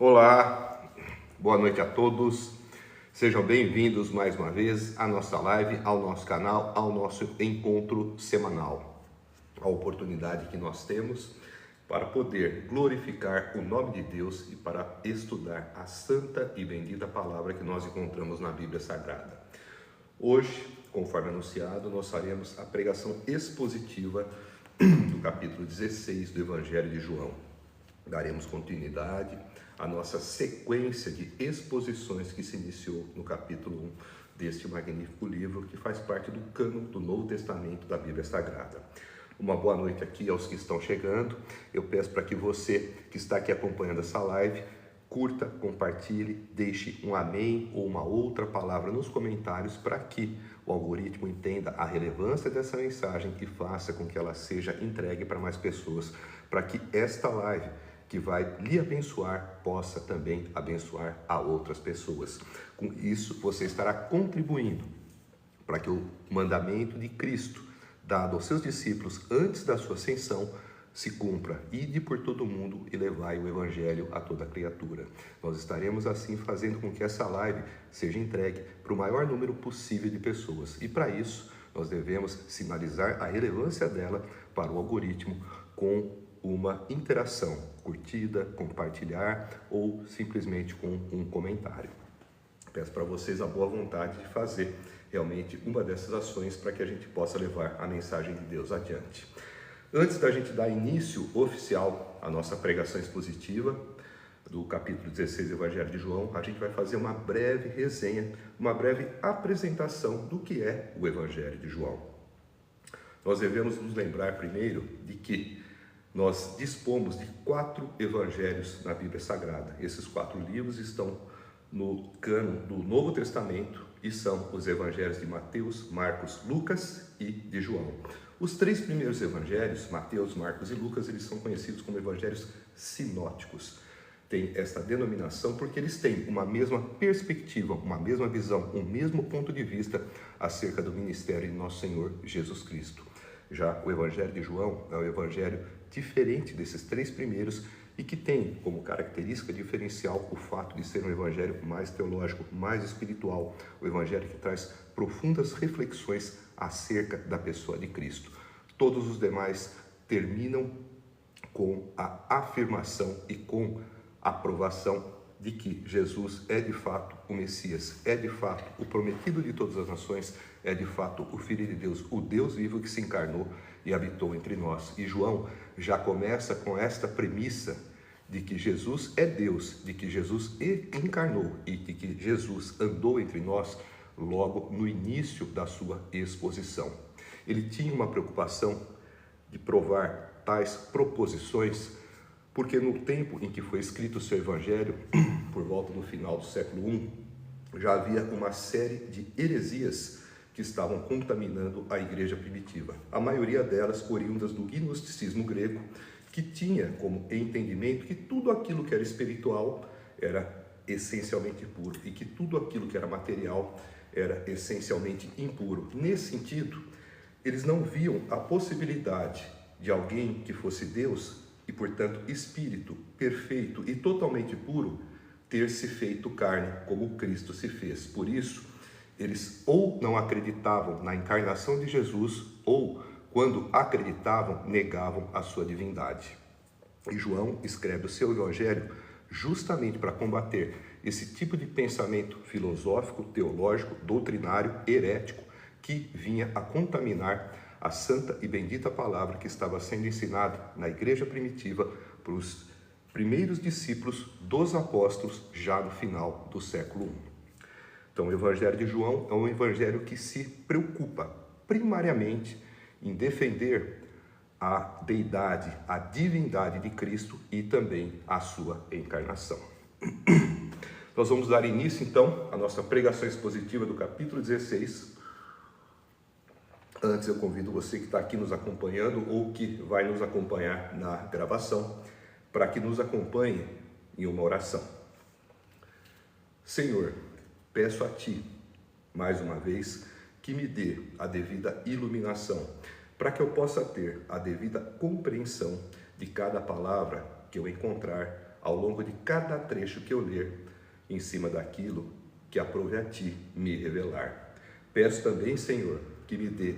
Olá, boa noite a todos. Sejam bem-vindos mais uma vez à nossa live, ao nosso canal, ao nosso encontro semanal. A oportunidade que nós temos para poder glorificar o nome de Deus e para estudar a santa e bendita palavra que nós encontramos na Bíblia Sagrada. Hoje, conforme anunciado, nós faremos a pregação expositiva do capítulo 16 do Evangelho de João. Daremos continuidade à nossa sequência de exposições que se iniciou no capítulo 1 deste magnífico livro que faz parte do cânon do Novo Testamento da Bíblia Sagrada. Uma boa noite aqui aos que estão chegando. Eu peço para que você que está aqui acompanhando essa live, curta, compartilhe, deixe um amém ou uma outra palavra nos comentários para que o algoritmo entenda a relevância dessa mensagem e faça com que ela seja entregue para mais pessoas, para que esta live que vai lhe abençoar possa também abençoar a outras pessoas. Com isso, você estará contribuindo para que o mandamento de Cristo dado aos seus discípulos antes da sua ascensão se cumpra. Ide por todo mundo e levai o evangelho a toda criatura. Nós estaremos assim fazendo com que essa live seja entregue para o maior número possível de pessoas. E para isso, nós devemos sinalizar a relevância dela para o algoritmo com uma interação, curtida, compartilhar ou simplesmente com um comentário. Peço para vocês a boa vontade de fazer realmente uma dessas ações para que a gente possa levar a mensagem de Deus adiante. Antes da gente dar início oficial à nossa pregação expositiva do capítulo 16 do Evangelho de João, a gente vai fazer uma breve resenha, uma breve apresentação do que é o Evangelho de João. Nós devemos nos lembrar primeiro de que nós dispomos de 4 evangelhos na Bíblia Sagrada. Esses 4 livros estão no cânon do Novo Testamento e são os evangelhos de Mateus, Marcos, Lucas e de João. Os 3 primeiros evangelhos, Mateus, Marcos e Lucas, eles são conhecidos como evangelhos sinóticos. Tem esta denominação porque eles têm uma mesma perspectiva, uma mesma visão, um mesmo ponto de vista acerca do ministério de nosso Senhor Jesus Cristo. Já o Evangelho de João é um evangelho diferente desses 3 primeiros e que tem como característica diferencial o fato de ser um evangelho mais teológico, mais espiritual, o evangelho que traz profundas reflexões acerca da pessoa de Cristo. Todos os demais terminam com a afirmação e com a aprovação de que Jesus é de fato o Messias, é de fato o prometido de todas as nações, é de fato o Filho de Deus, o Deus vivo que se encarnou e habitou entre nós. E João já começa com esta premissa de que Jesus é Deus, de que Jesus encarnou e de que Jesus andou entre nós logo no início da sua exposição. Ele tinha uma preocupação de provar tais proposições porque no tempo em que foi escrito o seu evangelho, por volta do final do século I, já havia uma série de heresias que estavam contaminando a igreja primitiva. A maioria delas oriundas do gnosticismo grego, que tinha como entendimento que tudo aquilo que era espiritual era essencialmente puro e que tudo aquilo que era material era essencialmente impuro. Nesse sentido, eles não viam a possibilidade de alguém que fosse Deus e, portanto, espírito perfeito e totalmente puro, ter se feito carne como Cristo se fez. Por isso, eles ou não acreditavam na encarnação de Jesus, ou, quando acreditavam, negavam a sua divindade. E João escreve o seu evangelho justamente para combater esse tipo de pensamento filosófico, teológico, doutrinário, herético, que vinha a contaminar a santa e bendita palavra que estava sendo ensinada na igreja primitiva para os primeiros discípulos dos apóstolos já no final do século I. Então, o Evangelho de João é um evangelho que se preocupa primariamente em defender a deidade, a divindade de Cristo e também a sua encarnação. Nós vamos dar início, então, à nossa pregação expositiva do capítulo 16. Antes eu convido você que está aqui nos acompanhando ou que vai nos acompanhar na gravação, para que nos acompanhe em uma oração. Senhor, peço a Ti, mais uma vez, que me dê a devida iluminação, para que eu possa ter a devida compreensão de cada palavra que eu encontrar ao longo de cada trecho que eu ler, em cima daquilo que aprove a ti me revelar. Peço também, Senhor, que me dê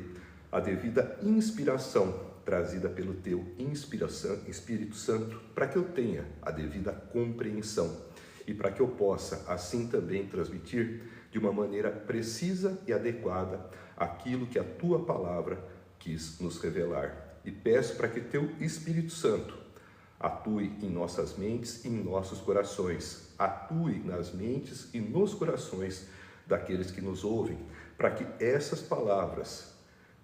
a devida inspiração trazida pelo teu Espírito Santo, para que eu tenha a devida compreensão e para que eu possa assim também transmitir de uma maneira precisa e adequada aquilo que a tua palavra quis nos revelar. E peço para que teu Espírito Santo atue em nossas mentes e em nossos corações, atue nas mentes e nos corações daqueles que nos ouvem, para que essas palavras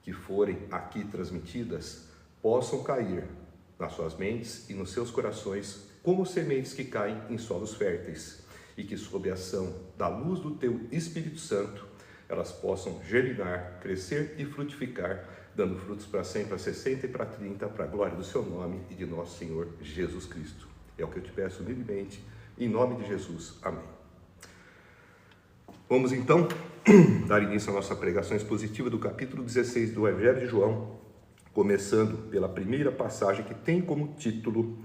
que forem aqui transmitidas possam cair nas suas mentes e nos seus corações como sementes que caem em solos férteis e que, sob a ação da luz do teu Espírito Santo, elas possam germinar, crescer e frutificar, dando frutos para 100, para 60 e para 30, para a glória do seu nome e de nosso Senhor Jesus Cristo. É o que eu te peço humildemente, em nome de Jesus. Amém. Vamos então dar início à nossa pregação expositiva do capítulo 16 do Evangelho de João, começando pela primeira passagem que tem como título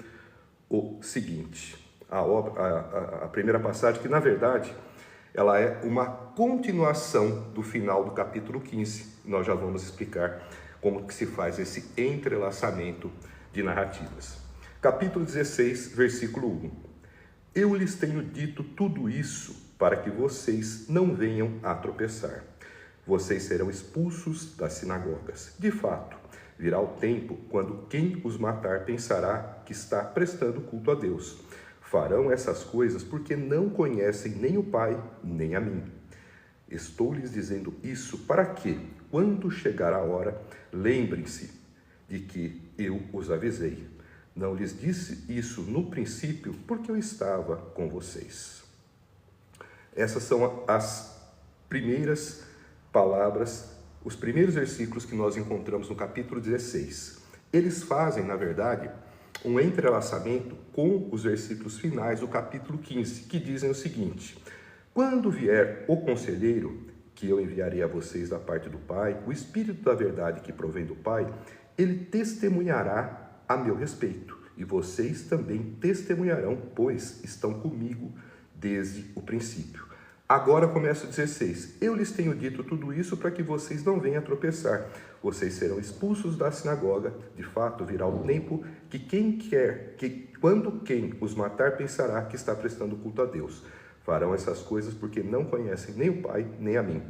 o seguinte. A primeira passagem que, na verdade, ela é uma continuação do final do capítulo 15. Nós já vamos explicar como que se faz esse entrelaçamento de narrativas. Capítulo 16, versículo 1. Eu lhes tenho dito tudo isso para que vocês não venham a tropeçar. Vocês serão expulsos das sinagogas. De fato, virá o tempo quando quem os matar pensará que está prestando culto a Deus. Farão essas coisas porque não conhecem nem o Pai, nem a mim. Estou lhes dizendo isso para que, quando chegar a hora, lembrem-se de que eu os avisei. Não lhes disse isso no princípio porque eu estava com vocês. Essas são as primeiras palavras, os primeiros versículos que nós encontramos no capítulo 16. Eles fazem, na verdade, um entrelaçamento com os versículos finais do capítulo 15, que dizem o seguinte: quando vier o conselheiro, que eu enviarei a vocês da parte do Pai, o Espírito da verdade que provém do Pai, ele testemunhará a meu respeito, e vocês também testemunharão, pois estão comigo desde o princípio. Agora começa o 16. Eu lhes tenho dito tudo isso para que vocês não venham a tropeçar. Vocês serão expulsos da sinagoga. De fato, virá o tempo que quando quem os matar pensará que está prestando culto a Deus. Farão essas coisas porque não conhecem nem o Pai, nem a mim.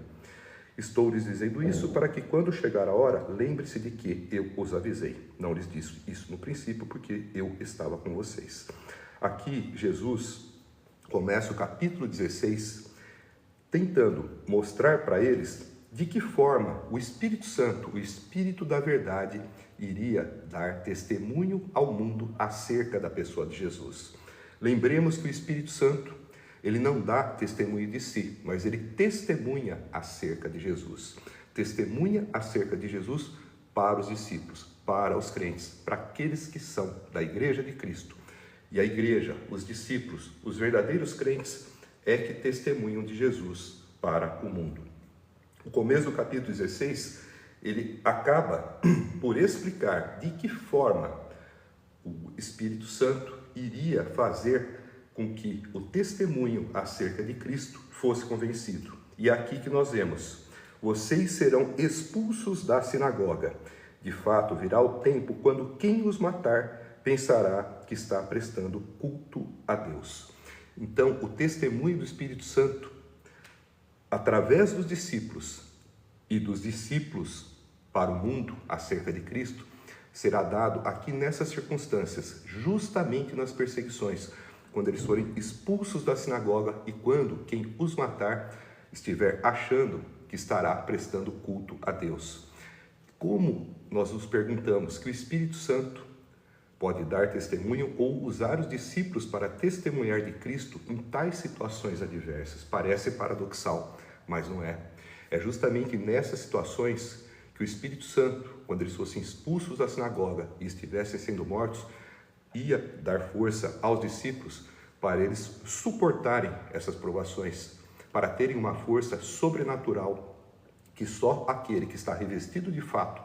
Estou lhes dizendo isso para que, quando chegar a hora, lembre-se de que eu os avisei. Não lhes disse isso no princípio, porque eu estava com vocês. Aqui, Jesus começa o capítulo 16 tentando mostrar para eles de que forma o Espírito Santo, o Espírito da verdade, iria dar testemunho ao mundo acerca da pessoa de Jesus. Lembremos que o Espírito Santo, ele não dá testemunho de si, mas ele testemunha acerca de Jesus. Testemunha acerca de Jesus para os discípulos, para os crentes, para aqueles que são da Igreja de Cristo. E a igreja, os discípulos, os verdadeiros crentes, é que testemunham de Jesus para o mundo. O começo do capítulo 16, ele acaba por explicar de que forma o Espírito Santo iria fazer com que o testemunho acerca de Cristo fosse convencido. E é aqui que nós vemos: vocês serão expulsos da sinagoga. De fato, virá o tempo quando quem os matar pensará que está prestando culto a Deus. Então, o testemunho do Espírito Santo, através dos discípulos e dos discípulos para o mundo acerca de Cristo, será dado aqui nessas circunstâncias, justamente nas perseguições, quando eles forem expulsos da sinagoga e quando quem os matar estiver achando que estará prestando culto a Deus. Como nós nos perguntamos que o Espírito Santo pode dar testemunho ou usar os discípulos para testemunhar de Cristo em tais situações adversas? Parece paradoxal, mas não é. É justamente nessas situações que o Espírito Santo, quando eles fossem expulsos da sinagoga e estivessem sendo mortos, ia dar força aos discípulos para eles suportarem essas provações, para terem uma força sobrenatural que só aquele que está revestido de fato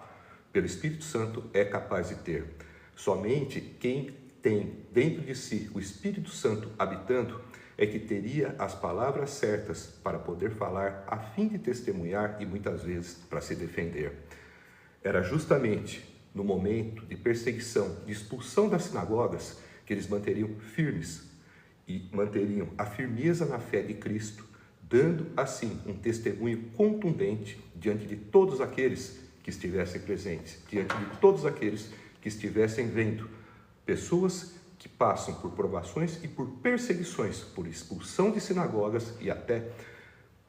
pelo Espírito Santo é capaz de ter. Somente quem tem dentro de si o Espírito Santo habitando é que teria as palavras certas para poder falar, a fim de testemunhar e muitas vezes para se defender. Era justamente no momento de perseguição, de expulsão das sinagogas, que eles manteriam firmes e manteriam a firmeza na fé de Cristo, dando assim um testemunho contundente diante de todos aqueles que estivessem presentes, diante de todos aqueles que estivessem vendo pessoas que passam por provações e por perseguições, por expulsão de sinagogas e até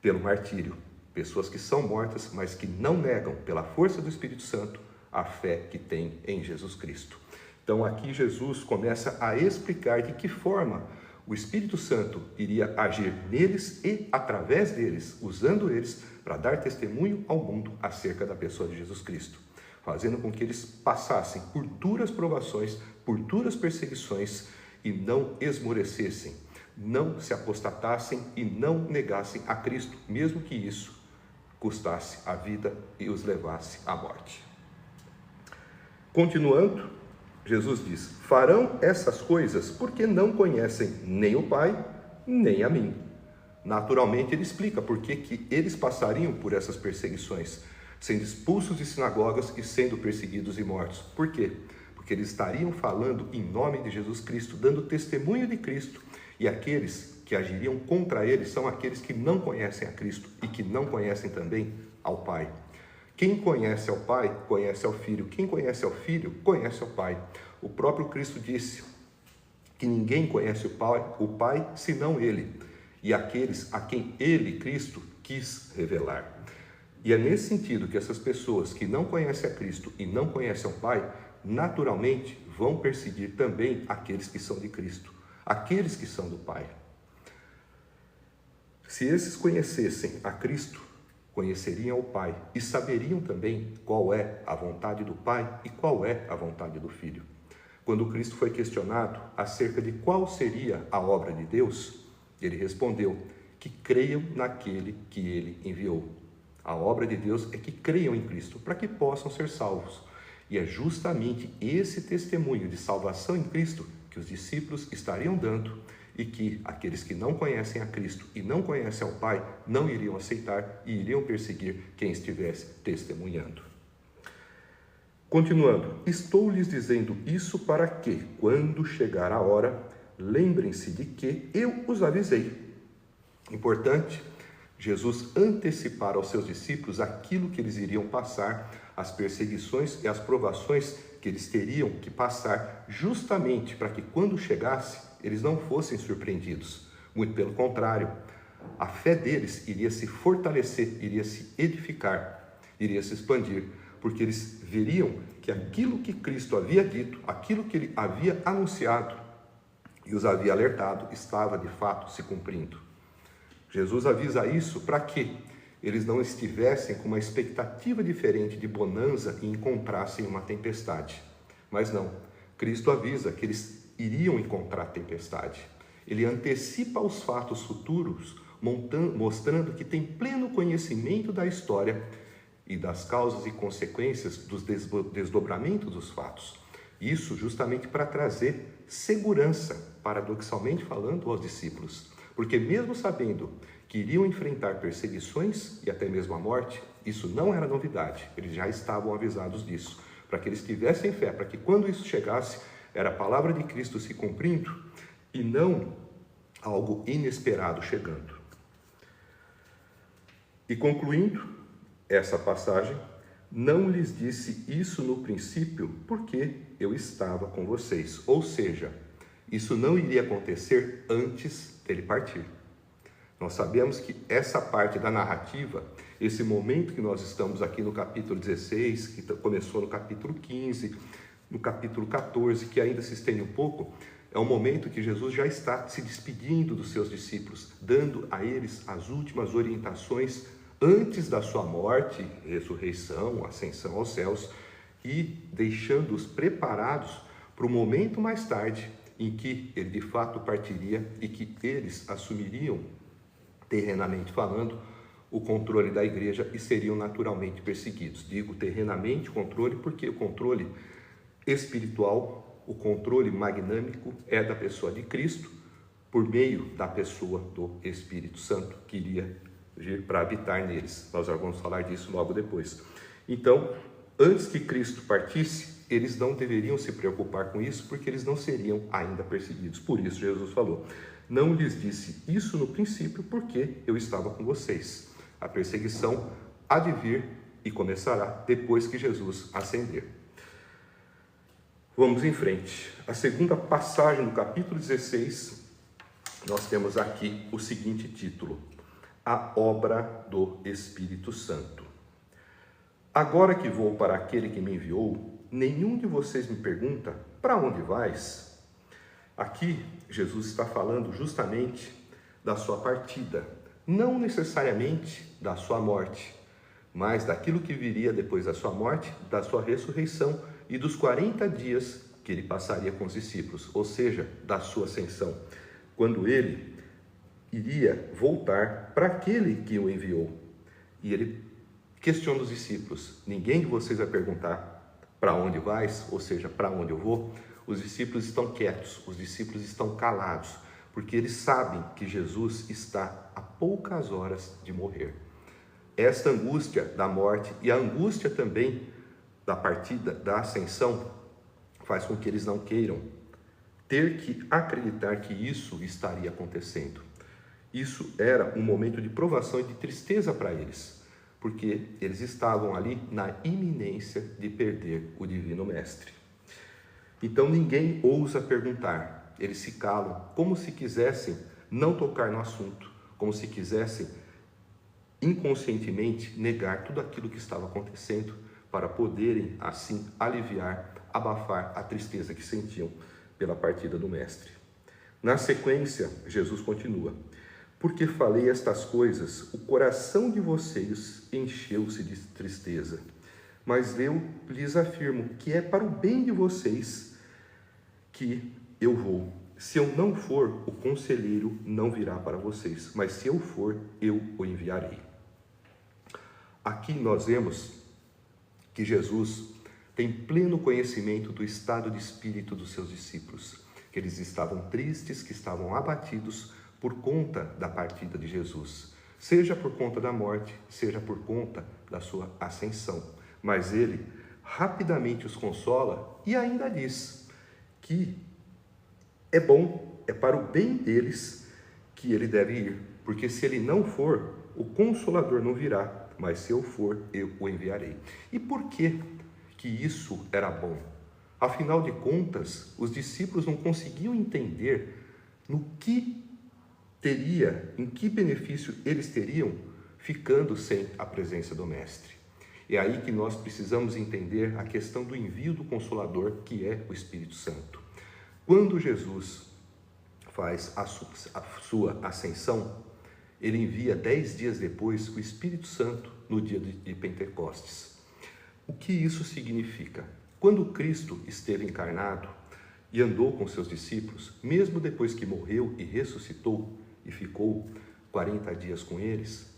pelo martírio. Pessoas que são mortas, mas que não negam, pela força do Espírito Santo, a fé que tem em Jesus Cristo. Então aqui Jesus começa a explicar de que forma o Espírito Santo iria agir neles e através deles, usando eles para dar testemunho ao mundo acerca da pessoa de Jesus Cristo, fazendo com que eles passassem por duras provações, por duras perseguições e não esmorecessem, não se apostatassem e não negassem a Cristo, mesmo que isso custasse a vida e os levasse à morte. Continuando, Jesus diz: farão essas coisas porque não conhecem nem o Pai, nem a mim. Naturalmente ele explica por que eles passariam por essas perseguições, sendo expulsos de sinagogas e sendo perseguidos e mortos. Por quê? Porque eles estariam falando em nome de Jesus Cristo, dando testemunho de Cristo, e aqueles que agiriam contra eles são aqueles que não conhecem a Cristo e que não conhecem também ao Pai. Quem conhece ao Pai, conhece ao Filho. Quem conhece ao Filho, conhece ao Pai. O próprio Cristo disse que ninguém conhece o Pai senão Ele, e aqueles a quem Ele, Cristo, quis revelar. E é nesse sentido que essas pessoas que não conhecem a Cristo e não conhecem o Pai, naturalmente vão perseguir também aqueles que são de Cristo, aqueles que são do Pai. Se esses conhecessem a Cristo, conheceriam o Pai e saberiam também qual é a vontade do Pai e qual é a vontade do Filho. Quando Cristo foi questionado acerca de qual seria a obra de Deus, ele respondeu que creiam naquele que ele enviou. A obra de Deus é que creiam em Cristo para que possam ser salvos. E é justamente esse testemunho de salvação em Cristo que os discípulos estariam dando e que aqueles que não conhecem a Cristo e não conhecem ao Pai não iriam aceitar e iriam perseguir quem estivesse testemunhando. Continuando, estou lhes dizendo isso para que, quando chegar a hora, lembrem-se de que eu os avisei. Importante, Jesus antecipar aos seus discípulos aquilo que eles iriam passar, as perseguições e as provações que eles teriam que passar, justamente para que quando chegasse, eles não fossem surpreendidos. Muito pelo contrário, a fé deles iria se fortalecer, iria se edificar, iria se expandir, porque eles veriam que aquilo que Cristo havia dito, aquilo que ele havia anunciado e os havia alertado, estava de fato se cumprindo. Jesus avisa isso para que eles não estivessem com uma expectativa diferente de bonança e encontrassem uma tempestade. Mas não, Cristo avisa que eles iriam encontrar tempestade. Ele antecipa os fatos futuros, mostrando que tem pleno conhecimento da história e das causas e consequências dos desdobramentos dos fatos. Isso justamente para trazer segurança, paradoxalmente falando, aos discípulos. Porque mesmo sabendo que iriam enfrentar perseguições e até mesmo a morte, isso não era novidade, eles já estavam avisados disso, para que eles tivessem fé, para que quando isso chegasse, era a palavra de Cristo se cumprindo e não algo inesperado chegando. E concluindo essa passagem, não lhes disse isso no princípio porque eu estava com vocês, ou seja, isso não iria acontecer antes dele partir. Nós sabemos que essa parte da narrativa, esse momento que nós estamos aqui no capítulo 16, que começou no capítulo 15, no capítulo 14, que ainda se estende um pouco, é um momento que Jesus já está se despedindo dos seus discípulos, dando a eles as últimas orientações antes da sua morte, ressurreição, ascensão aos céus, e deixando-os preparados para o momento mais tarde em que ele de fato partiria e que eles assumiriam, terrenamente falando, o controle da igreja e seriam naturalmente perseguidos. Digo terrenamente controle porque o controle espiritual, o controle magnâmico é da pessoa de Cristo, por meio da pessoa do Espírito Santo, que iria vir para habitar neles. Nós já vamos falar disso logo depois. Então, antes que Cristo partisse, eles não deveriam se preocupar com isso, porque eles não seriam ainda perseguidos. Por isso Jesus falou: não lhes disse isso no princípio, porque eu estava com vocês. A perseguição há de vir e começará depois que Jesus ascender. Vamos em frente. A segunda passagem do capítulo 16, nós temos aqui o seguinte título: a obra do Espírito Santo. Agora que vou para aquele que me enviou, nenhum de vocês me pergunta: para onde vais? Aqui, Jesus está falando justamente da sua partida, não necessariamente da sua morte, mas daquilo que viria depois da sua morte, da sua ressurreição e dos 40 dias que ele passaria com os discípulos, ou seja, da sua ascensão, quando ele iria voltar para aquele que o enviou. E ele questiona os discípulos: ninguém de vocês vai perguntar para onde vais, ou seja, para onde eu vou? Os discípulos estão quietos, os discípulos estão calados, porque eles sabem que Jesus está a poucas horas de morrer. Esta angústia da morte e a angústia também da partida, da ascensão, faz com que eles não queiram ter que acreditar que isso estaria acontecendo. Isso era um momento de provação e de tristeza para eles, porque eles estavam ali na iminência de perder o Divino Mestre. Então ninguém ousa perguntar, eles se calam, como se quisessem não tocar no assunto, como se quisessem inconscientemente negar tudo aquilo que estava acontecendo, para poderem assim aliviar, abafar a tristeza que sentiam pela partida do Mestre. Na sequência, Jesus continua: porque falei estas coisas, o coração de vocês encheu-se de tristeza. Mas eu lhes afirmo que é para o bem de vocês que eu vou. Se eu não for, o conselheiro não virá para vocês, mas se eu for, eu o enviarei. Aqui nós vemos que Jesus tem pleno conhecimento do estado de espírito dos seus discípulos, que eles estavam tristes, que estavam abatidos por conta da partida de Jesus, seja por conta da morte, seja por conta da sua ascensão. Mas ele rapidamente os consola e ainda diz que é bom, é para o bem deles que ele deve ir, porque se ele não for, o Consolador não virá, mas se eu for, eu o enviarei. E por que isso era bom? Afinal de contas, os discípulos não conseguiam entender no que teria, em que benefício eles teriam ficando sem a presença do Mestre. É aí que nós precisamos entender a questão do envio do Consolador, que é o Espírito Santo. Quando Jesus faz a sua ascensão, ele envia 10 dias depois o Espírito Santo no dia de Pentecostes. O que isso significa? Quando Cristo esteve encarnado e andou com seus discípulos, mesmo depois que morreu e ressuscitou e ficou 40 dias com eles,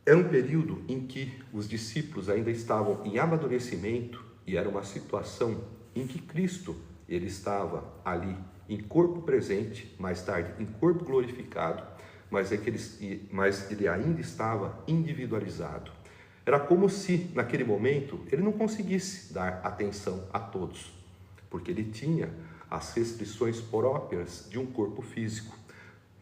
era um período em que os discípulos ainda estavam em amadurecimento e era uma situação em que Cristo ele estava ali em corpo presente, mais tarde em corpo glorificado, mas ele ainda estava individualizado. Era como se, naquele momento, ele não conseguisse dar atenção a todos, porque ele tinha as restrições próprias de um corpo físico.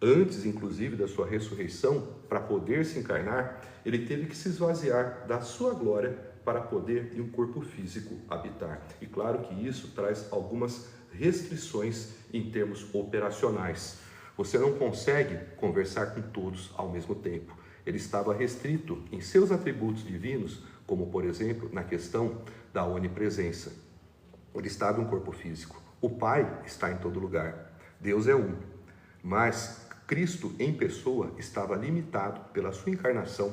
Antes, inclusive, da sua ressurreição, para poder se encarnar, ele teve que se esvaziar da sua glória para poder, em um corpo físico, habitar. E claro que isso traz algumas restrições em termos operacionais. Você não consegue conversar com todos ao mesmo tempo. Ele estava restrito em seus atributos divinos, como, por exemplo, na questão da onipresença. Ele estava em um corpo físico. O Pai está em todo lugar. Deus é um. Mas Cristo, em pessoa, estava limitado pela sua encarnação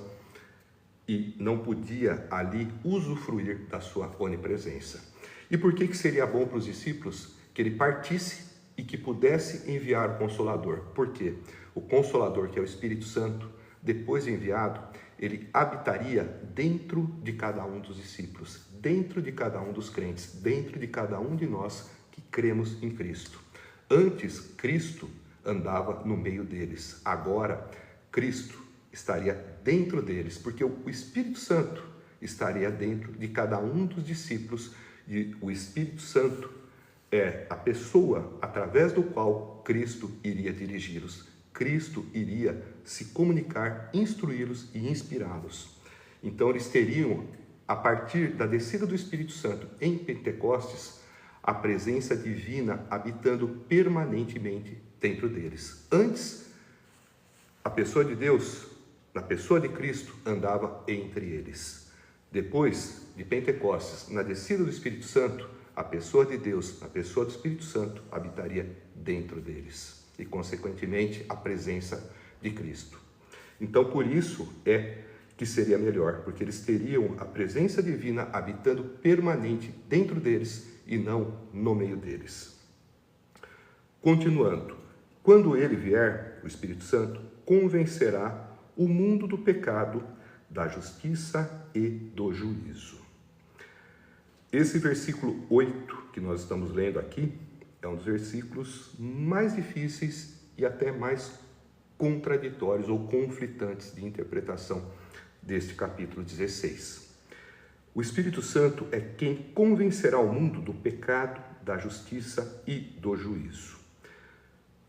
e não podia ali usufruir da sua onipresença. E por que seria bom para os discípulos que ele partisse e que pudesse enviar o Consolador? Por quê? O Consolador, que é o Espírito Santo, depois de enviado, ele habitaria dentro de cada um dos discípulos, dentro de cada um dos crentes, dentro de cada um de nós que cremos em Cristo. Antes, Cristo andava no meio deles. Agora, Cristo estaria dentro deles, porque o Espírito Santo estaria dentro de cada um dos discípulos, e o Espírito Santo é a pessoa através do qual Cristo iria dirigi-los. Cristo iria se comunicar, instruí-los e inspirá-los. Então eles teriam, a partir da descida do Espírito Santo em Pentecostes, a presença divina habitando permanentemente dentro deles. Antes, a pessoa de Deus, na pessoa de Cristo, andava entre eles. Depois de Pentecostes, na descida do Espírito Santo, a pessoa de Deus, a pessoa do Espírito Santo, habitaria dentro deles. E, consequentemente, a presença de Cristo. Então, por isso é que seria melhor, porque eles teriam a presença divina habitando permanente dentro deles e não no meio deles. Continuando, quando ele vier, o Espírito Santo, convencerá o mundo do pecado, da justiça e do juízo. Esse versículo 8 que nós estamos lendo aqui é um dos versículos mais difíceis e até mais contraditórios ou conflitantes de interpretação deste capítulo 16. O Espírito Santo é quem convencerá o mundo do pecado, da justiça e do juízo.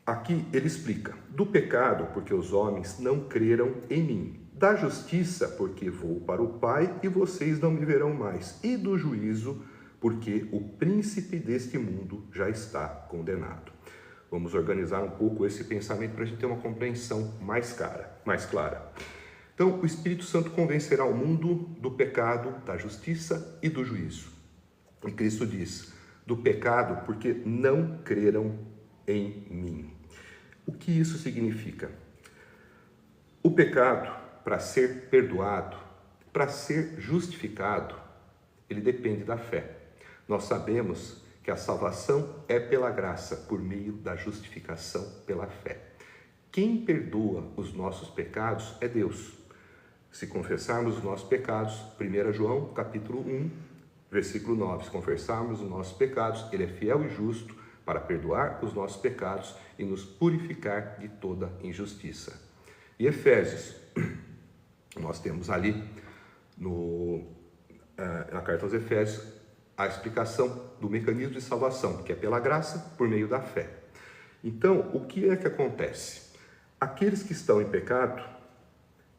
Aqui ele explica: do pecado, porque os homens não creram em mim; da justiça, porque vou para o Pai e vocês não me verão mais; e do juízo, porque o príncipe deste mundo já está condenado. Vamos organizar um pouco esse pensamento para a gente ter uma compreensão mais clara. Então, o Espírito Santo convencerá o mundo do pecado, da justiça e do juízo. E Cristo diz: do pecado, porque não creram em mim. O que isso significa? O pecado, para ser perdoado, para ser justificado, ele depende da fé. Nós sabemos que a salvação é pela graça, por meio da justificação pela fé. Quem perdoa os nossos pecados é Deus. Se confessarmos os nossos pecados, 1 João, capítulo 1, versículo 9, se confessarmos os nossos pecados, ele é fiel e justo para perdoar os nossos pecados e nos purificar de toda injustiça. E Efésios, nós temos ali na carta aos Efésios a explicação do mecanismo de salvação, que é pela graça, por meio da fé. Então, o que é que acontece? Aqueles que estão em pecado,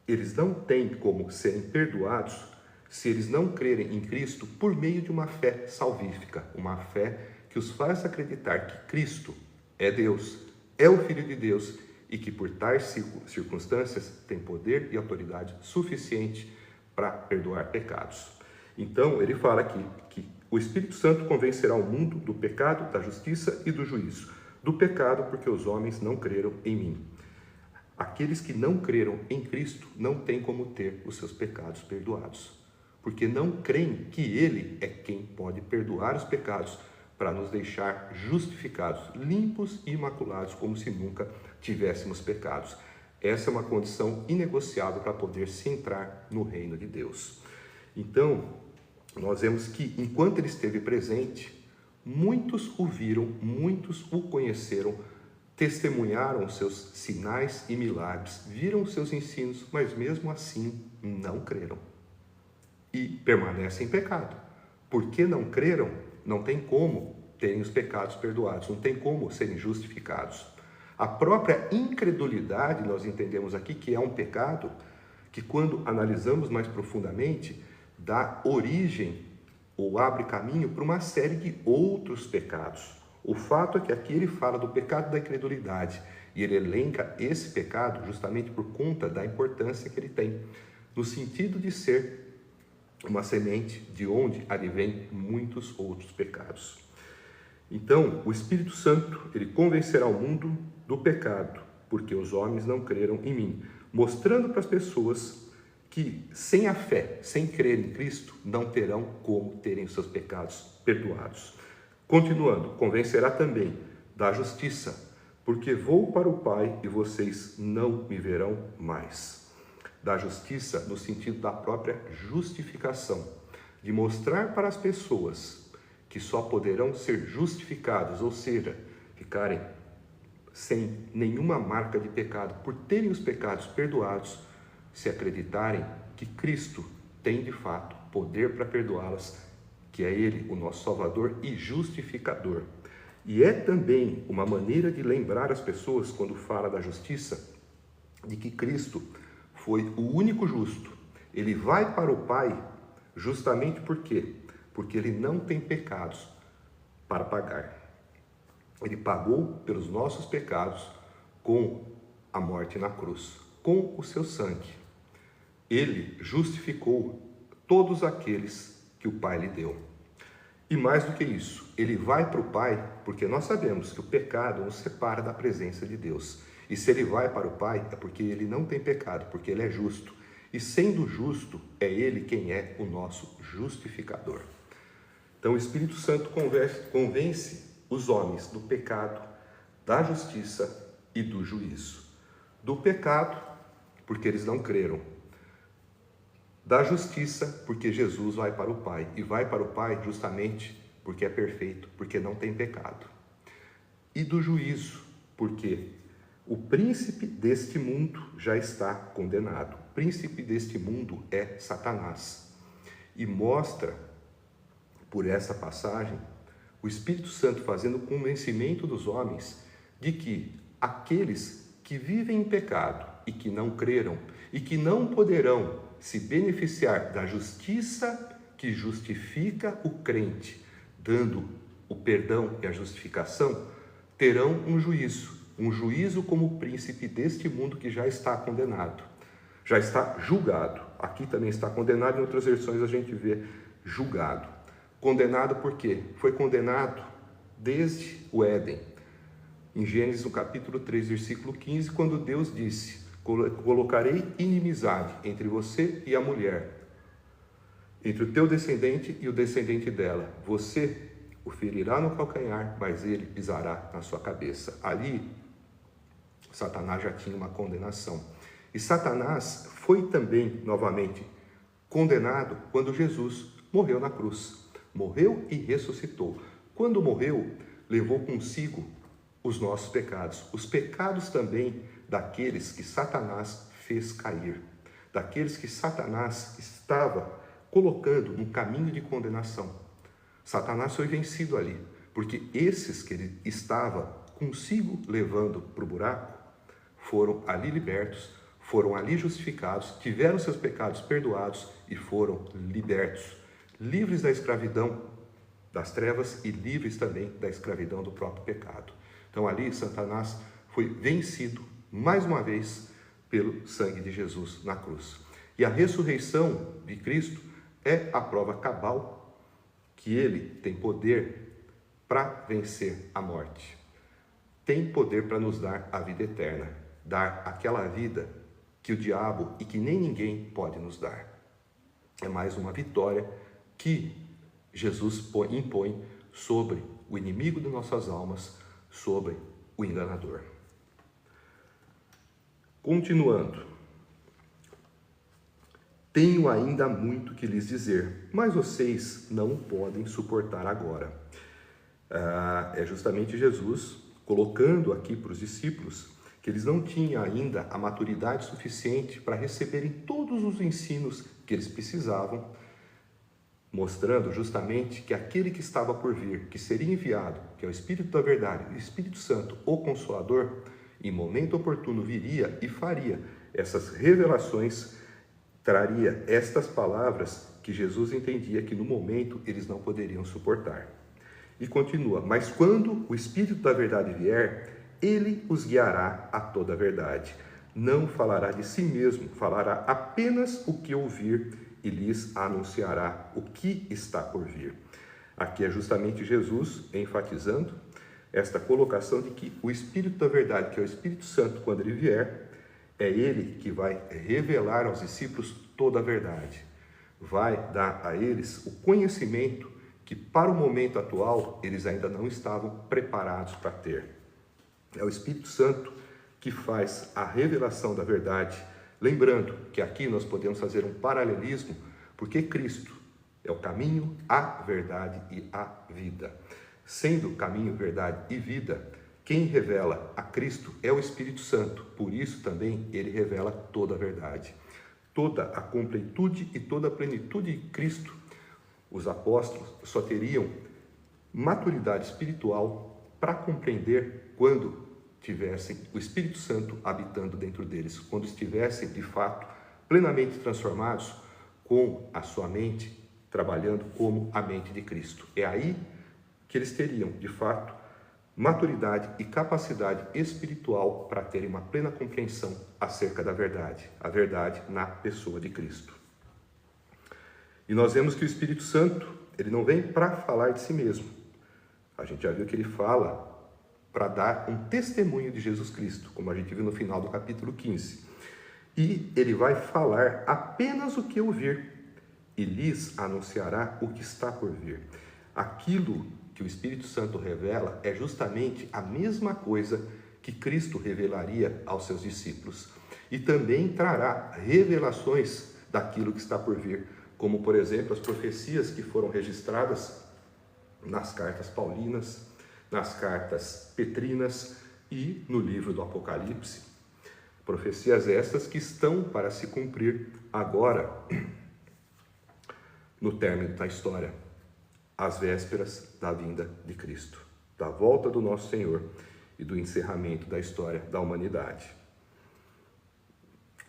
eles não têm como serem perdoados se eles não crerem em Cristo por meio de uma fé salvífica, uma fé que os faz acreditar que Cristo é Deus, é o Filho de Deus e que por tais circunstâncias tem poder e autoridade suficiente para perdoar pecados. Então, ele fala aqui que o Espírito Santo convencerá o mundo do pecado, da justiça e do juízo. Do pecado, porque os homens não creram em mim. Aqueles que não creram em Cristo não têm como ter os seus pecados perdoados, porque não creem que Ele é quem pode perdoar os pecados para nos deixar justificados, limpos e imaculados, como se nunca tivéssemos pecados. Essa é uma condição inegociável para poder se entrar no reino de Deus. Então, nós vemos que enquanto Ele esteve presente, muitos o viram, muitos o conheceram, testemunharam seus sinais e milagres, viram seus ensinos, mas mesmo assim não creram e permanecem em pecado. Porque não creram, não tem como terem os pecados perdoados, não tem como serem justificados. A própria incredulidade, nós entendemos aqui que é um pecado que, quando analisamos mais profundamente, dá origem ou abre caminho para uma série de outros pecados. O fato é que aqui ele fala do pecado da incredulidade e ele elenca esse pecado justamente por conta da importância que ele tem, no sentido de ser uma semente de onde advém muitos outros pecados. Então, o Espírito Santo, ele convencerá o mundo do pecado, porque os homens não creram em mim, mostrando para as pessoas que sem a fé, sem crer em Cristo, não terão como terem os seus pecados perdoados. Continuando, convencerá também da justiça, porque vou para o Pai e vocês não me verão mais. Da justiça no sentido da própria justificação, de mostrar para as pessoas que só poderão ser justificados, ou seja, ficarem sem nenhuma marca de pecado, por terem os pecados perdoados, se acreditarem que Cristo tem de fato poder para perdoá-las, que é Ele, o nosso Salvador e justificador. E é também uma maneira de lembrar as pessoas, quando fala da justiça, de que Cristo foi o único justo. Ele vai para o Pai justamente por quê? Porque Ele não tem pecados para pagar. Ele pagou pelos nossos pecados com a morte na cruz, com o seu sangue. Ele justificou todos aqueles que o Pai lhe deu. E mais do que isso, ele vai para o Pai porque nós sabemos que o pecado nos separa da presença de Deus. E se ele vai para o Pai é porque ele não tem pecado, porque ele é justo. E sendo justo, é ele quem é o nosso justificador. Então o Espírito Santo convence os homens do pecado, da justiça e do juízo. Do pecado, porque eles não creram. Da justiça, porque Jesus vai para o Pai. E vai para o Pai justamente porque é perfeito, porque não tem pecado. E do juízo, porque o príncipe deste mundo já está condenado. O príncipe deste mundo é Satanás. E mostra, por essa passagem, o Espírito Santo fazendo o convencimento dos homens de que aqueles que vivem em pecado e que não creram e que não poderão se beneficiar da justiça que justifica o crente, dando o perdão e a justificação, terão um juízo como o príncipe deste mundo que já está condenado, já está julgado. Aqui também está condenado, em outras versões a gente vê julgado. Condenado por quê? Foi condenado desde o Éden. Em Gênesis, no capítulo 3, versículo 15, quando Deus disse: colocarei inimizade entre você e a mulher, entre o teu descendente e o descendente dela. Você o ferirá no calcanhar, mas ele pisará na sua cabeça. Ali, Satanás já tinha uma condenação. E Satanás foi também, novamente, condenado quando Jesus morreu na cruz. Morreu e ressuscitou. Quando morreu, levou consigo os nossos pecados. Os pecados também daqueles que Satanás fez cair. Daqueles que Satanás estava colocando no caminho de condenação. Satanás foi vencido ali, porque esses que ele estava consigo levando para o buraco, foram ali libertos, foram ali justificados, tiveram seus pecados perdoados e foram libertos. Livres da escravidão das trevas e livres também da escravidão do próprio pecado. Então ali Satanás foi vencido mais uma vez pelo sangue de Jesus na cruz. E a ressurreição de Cristo é a prova cabal que ele tem poder para vencer a morte. Tem poder para nos dar a vida eterna, dar aquela vida que o diabo e que nem ninguém pode nos dar. É mais uma vitória que Jesus impõe sobre o inimigo de nossas almas, sobre o enganador. Continuando. Tenho ainda muito que lhes dizer, mas vocês não podem suportar agora. É justamente Jesus colocando aqui para os discípulos que eles não tinham ainda a maturidade suficiente para receberem todos os ensinos que eles precisavam, mostrando justamente que aquele que estava por vir, que seria enviado, que é o Espírito da Verdade, o Espírito Santo, o Consolador, em momento oportuno viria e faria essas revelações, traria estas palavras que Jesus entendia que no momento eles não poderiam suportar. E continua, mas quando o Espírito da Verdade vier, ele os guiará a toda a verdade. Não falará de si mesmo, falará apenas o que ouvir e lhes anunciará o que está por vir. Aqui é justamente Jesus enfatizando esta colocação de que o Espírito da Verdade, que é o Espírito Santo, quando ele vier, é ele que vai revelar aos discípulos toda a verdade. Vai dar a eles o conhecimento que para o momento atual eles ainda não estavam preparados para ter. É o Espírito Santo que faz a revelação da verdade. Lembrando que aqui nós podemos fazer um paralelismo, porque Cristo, É o caminho, a verdade e a vida. Sendo caminho, verdade e vida, quem revela a Cristo é o Espírito Santo. Por isso também ele revela toda a verdade. Toda a completude e toda a plenitude de Cristo, os apóstolos só teriam maturidade espiritual para compreender quando tivessem o Espírito Santo habitando dentro deles, quando estivessem de fato plenamente transformados com a sua mente trabalhando como a mente de Cristo. É aí que eles teriam de fato maturidade e capacidade espiritual para terem uma plena compreensão acerca da verdade, a verdade na pessoa de Cristo. E nós vemos que o Espírito Santo, ele não vem para falar de si mesmo. A gente já viu que ele fala para dar um testemunho de Jesus Cristo, como a gente viu no final do capítulo 15. E ele vai falar apenas o que ouvir, e lhes anunciará o que está por vir. Aquilo que o Espírito Santo revela é justamente a mesma coisa que Cristo revelaria aos seus discípulos. E também trará revelações daquilo que está por vir, como, por exemplo, as profecias que foram registradas nas cartas paulinas, nas cartas petrinas e no livro do Apocalipse. Profecias estas que estão para se cumprir agora, no término da história, às vésperas da vinda de Cristo, da volta do nosso Senhor e do encerramento da história da humanidade.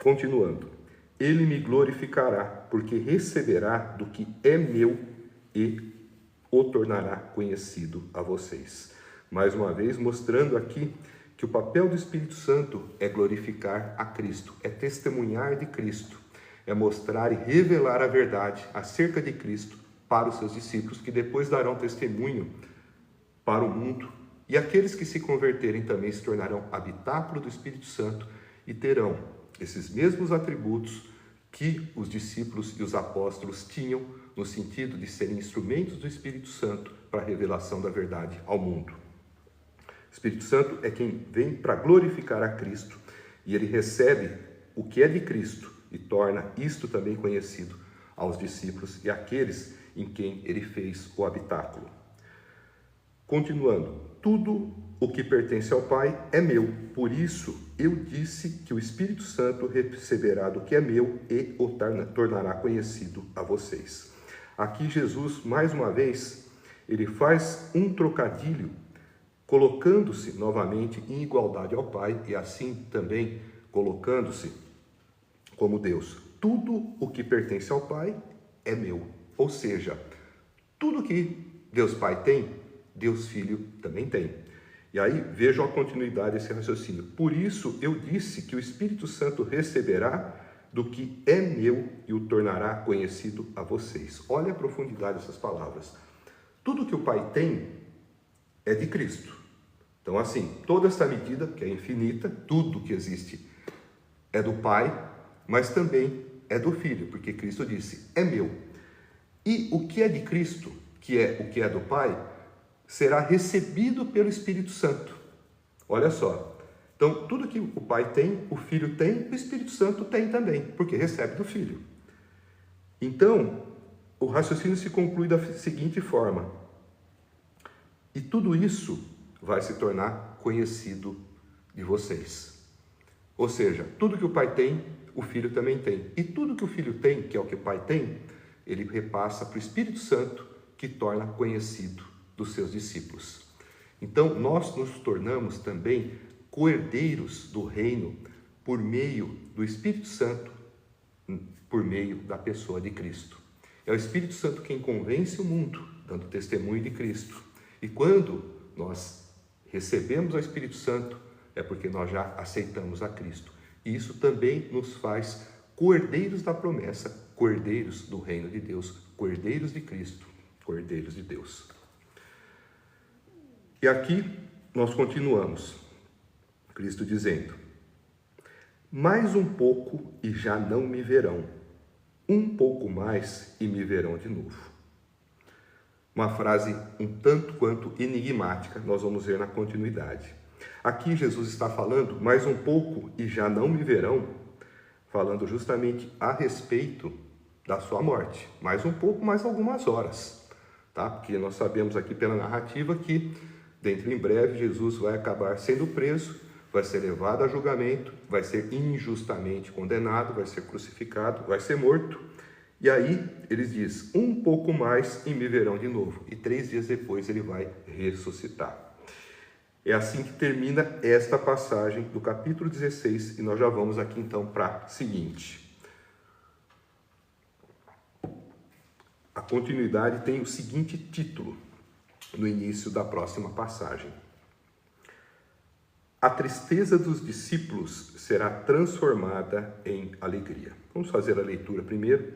Continuando, ele me glorificará, porque receberá do que é meu e o tornará conhecido a vocês. Mais uma vez, mostrando aqui que o papel do Espírito Santo é glorificar a Cristo, é testemunhar de Cristo, é mostrar e revelar a verdade acerca de Cristo para os seus discípulos, que depois darão testemunho para o mundo. E aqueles que se converterem também se tornarão habitáculo do Espírito Santo e terão esses mesmos atributos que os discípulos e os apóstolos tinham, no sentido de serem instrumentos do Espírito Santo para a revelação da verdade ao mundo. O Espírito Santo é quem vem para glorificar a Cristo, e ele recebe o que é de Cristo e torna isto também conhecido aos discípulos e àqueles em quem ele fez o habitáculo. Continuando, tudo o que pertence ao Pai é meu, por isso eu disse que o Espírito Santo receberá do que é meu e o tornará conhecido a vocês. Aqui Jesus, mais uma vez, ele faz um trocadilho, colocando-se novamente em igualdade ao Pai e assim também colocando-se como Deus. Tudo o que pertence ao Pai é meu. Ou seja, tudo que Deus Pai tem, Deus Filho também tem. E aí vejam a continuidade desse raciocínio. Por isso eu disse que o Espírito Santo receberá do que é meu e o tornará conhecido a vocês. Olha a profundidade dessas palavras. Tudo que o Pai tem é de Cristo. Então assim, toda essa medida, que é infinita, tudo que existe é do Pai, mas também é do Filho, porque Cristo disse, é meu. E o que é de Cristo, que é o que é do Pai, será recebido pelo Espírito Santo. Olha só. Então, tudo que o Pai tem, o Filho tem, o Espírito Santo tem também, porque recebe do Filho. Então, o raciocínio se conclui da seguinte forma. E tudo isso vai se tornar conhecido de vocês. Ou seja, tudo que o Pai tem, o Filho também tem. E tudo que o Filho tem, que é o que o Pai tem, ele repassa para o Espírito Santo, que torna conhecido dos seus discípulos. Então, nós nos tornamos também coerdeiros do reino por meio do Espírito Santo, por meio da pessoa de Cristo. É o Espírito Santo quem convence o mundo, dando testemunho de Cristo. E quando nós recebemos o Espírito Santo, é porque nós já aceitamos a Cristo. E isso também nos faz coerdeiros da promessa, coerdeiros do reino de Deus, coerdeiros de Cristo, coerdeiros de Deus. E aqui nós continuamos. Cristo dizendo, mais um pouco e já não me verão, um pouco mais e me verão de novo. Uma frase um tanto quanto enigmática, nós vamos ver na continuidade. Aqui Jesus está falando, mais um pouco e já não me verão, falando justamente a respeito da sua morte. Mais um pouco, mais algumas horas, tá? Porque nós sabemos aqui pela narrativa que, dentro em breve, Jesus vai acabar sendo preso, vai ser levado a julgamento, vai ser injustamente condenado, vai ser crucificado, vai ser morto. E aí, eles dizem, um pouco mais e me verão de novo. E 3 dias depois ele vai ressuscitar. É assim que termina esta passagem do capítulo 16 e nós já vamos aqui então para a seguinte. A continuidade tem o seguinte título no início da próxima passagem. A tristeza dos discípulos será transformada em alegria. Vamos fazer a leitura primeiro.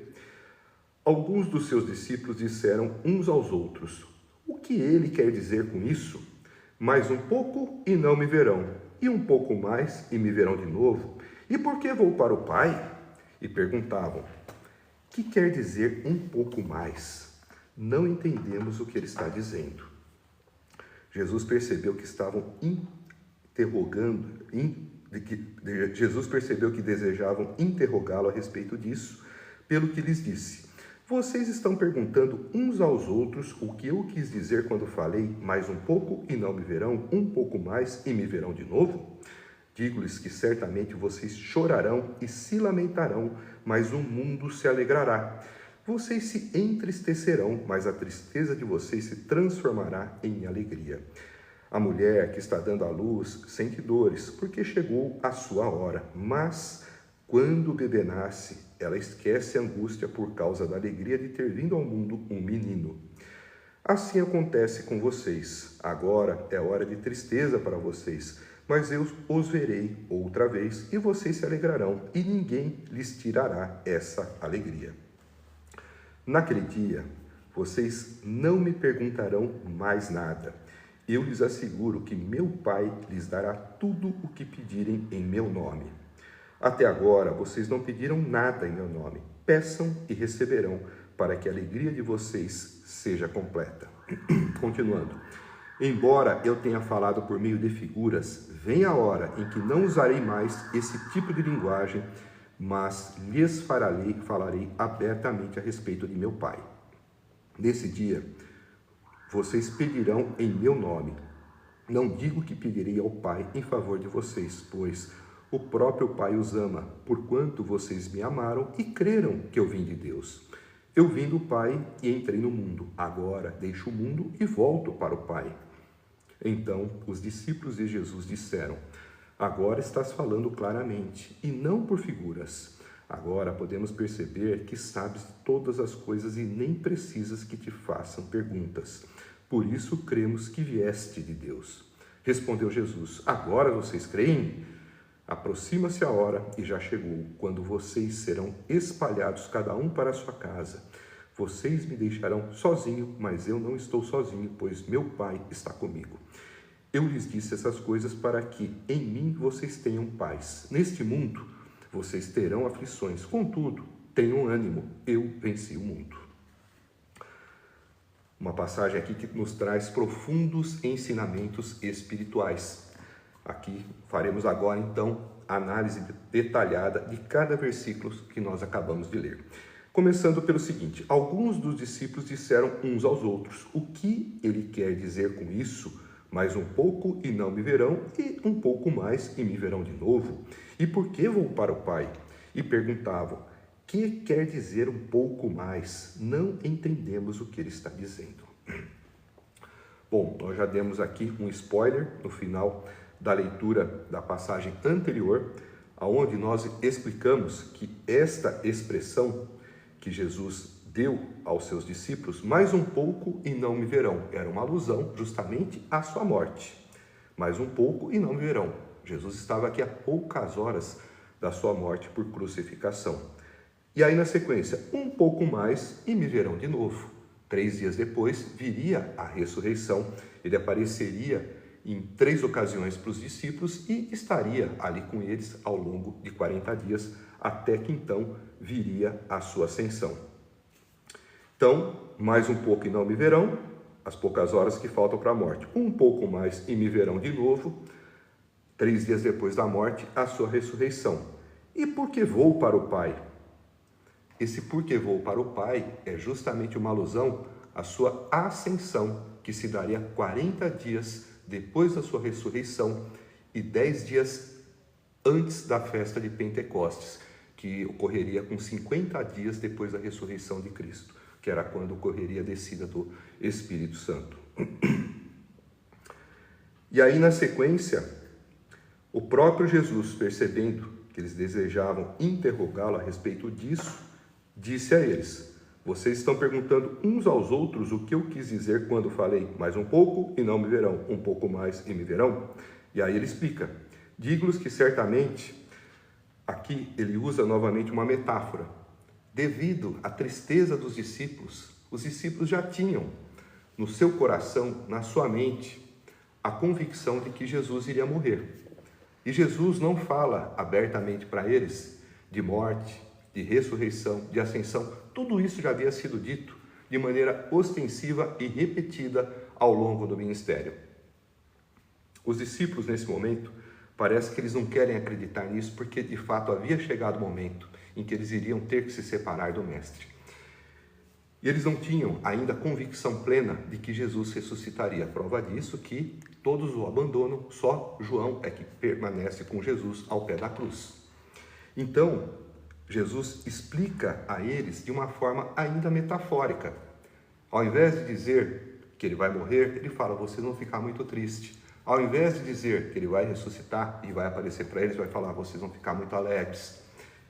Alguns dos seus discípulos disseram uns aos outros, o que ele quer dizer com isso? Mais um pouco e não me verão, e um pouco mais e me verão de novo. E por que vou para o Pai? E perguntavam, que quer dizer um pouco mais? Não entendemos o que ele está dizendo. Jesus percebeu que estavam Jesus percebeu que desejavam interrogá-lo a respeito disso, pelo que lhes disse, vocês estão perguntando uns aos outros o que eu quis dizer quando falei mais um pouco e não me verão, um pouco mais e me verão de novo? Digo-lhes que certamente vocês chorarão e se lamentarão, mas o mundo se alegrará. Vocês se entristecerão, mas a tristeza de vocês se transformará em alegria. A mulher que está dando à luz sente dores, porque chegou a sua hora, mas quando o bebê nasce, ela esquece a angústia por causa da alegria de ter vindo ao mundo um menino. Assim acontece com vocês. Agora é hora de tristeza para vocês, mas eu os verei outra vez e vocês se alegrarão e ninguém lhes tirará essa alegria. Naquele dia, vocês não me perguntarão mais nada. Eu lhes asseguro que meu Pai lhes dará tudo o que pedirem em meu nome. Até agora, vocês não pediram nada em meu nome. Peçam e receberão, para que a alegria de vocês seja completa. Continuando. Embora eu tenha falado por meio de figuras, vem a hora em que não usarei mais esse tipo de linguagem, mas lhes falarei abertamente a respeito de meu Pai. Nesse dia, vocês pedirão em meu nome. Não digo que pedirei ao Pai em favor de vocês, pois o próprio Pai os ama, porquanto vocês me amaram e creram que eu vim de Deus. Eu vim do Pai e entrei no mundo. Agora deixo o mundo e volto para o Pai. Então os discípulos de Jesus disseram, agora estás falando claramente, e não por figuras. Agora podemos perceber que sabes todas as coisas e nem precisas que te façam perguntas. Por isso cremos que vieste de Deus. Respondeu Jesus, agora vocês creem? Aproxima-se a hora e já chegou, quando vocês serão espalhados cada um para a sua casa. Vocês me deixarão sozinho, mas eu não estou sozinho, pois meu Pai está comigo. Eu lhes disse essas coisas para que em mim vocês tenham paz. Neste mundo vocês terão aflições, contudo, tenham ânimo, eu venci o mundo. Uma passagem aqui que nos traz profundos ensinamentos espirituais. Aqui faremos agora, então, a análise detalhada de cada versículo que nós acabamos de ler. Começando pelo seguinte, alguns dos discípulos disseram uns aos outros, o que ele quer dizer com isso? Mais um pouco e não me verão, e um pouco mais e me verão de novo. E por que vou para o Pai? E perguntavam, que quer dizer um pouco mais? Não entendemos o que ele está dizendo. Bom, nós já demos aqui um spoiler no final da leitura da passagem anterior, onde nós explicamos que esta expressão que Jesus deu aos seus discípulos, mais um pouco e não me verão, era uma alusão justamente à sua morte. Mais um pouco e não me verão. Jesus estava aqui a poucas horas da sua morte por crucificação. E aí na sequência, um pouco mais e me verão de novo. 3 dias depois viria a ressurreição, ele apareceria em 3 ocasiões para os discípulos e estaria ali com eles ao longo de 40 dias, até que então viria a sua ascensão. Então, mais um pouco e não me verão, as poucas horas que faltam para a morte. Um pouco mais e me verão de novo, 3 dias depois da morte, a sua ressurreição. E por que vou para o Pai? Esse porque vou para o Pai é justamente uma alusão à sua ascensão, que se daria 40 dias depois da sua ressurreição e 10 dias antes da festa de Pentecostes, que ocorreria com 50 dias depois da ressurreição de Cristo, que era quando ocorreria a descida do Espírito Santo. E aí, na sequência, o próprio Jesus, percebendo que eles desejavam interrogá-lo a respeito disso, disse a eles: vocês estão perguntando uns aos outros o que eu quis dizer quando falei mais um pouco e não me verão, um pouco mais e me verão? E aí ele explica: digo-lhes que certamente, aqui ele usa novamente uma metáfora, devido à tristeza dos discípulos, os discípulos já tinham no seu coração, na sua mente, a convicção de que Jesus iria morrer. E Jesus não fala abertamente para eles de morte, de ressurreição, de ascensão. Tudo isso já havia sido dito de maneira ostensiva e repetida ao longo do ministério. Os discípulos, nesse momento, parece que eles não querem acreditar nisso, porque de fato havia chegado o momento em que eles iriam ter que se separar do Mestre. E eles não tinham ainda convicção plena de que Jesus ressuscitaria. A prova disso que todos o abandonam, só João é que permanece com Jesus ao pé da cruz. Então, Jesus explica a eles de uma forma ainda metafórica. Ao invés de dizer que ele vai morrer, ele fala: vocês vão ficar muito tristes. Ao invés de dizer que ele vai ressuscitar e vai aparecer para eles, vai falar: vocês vão ficar muito alegres.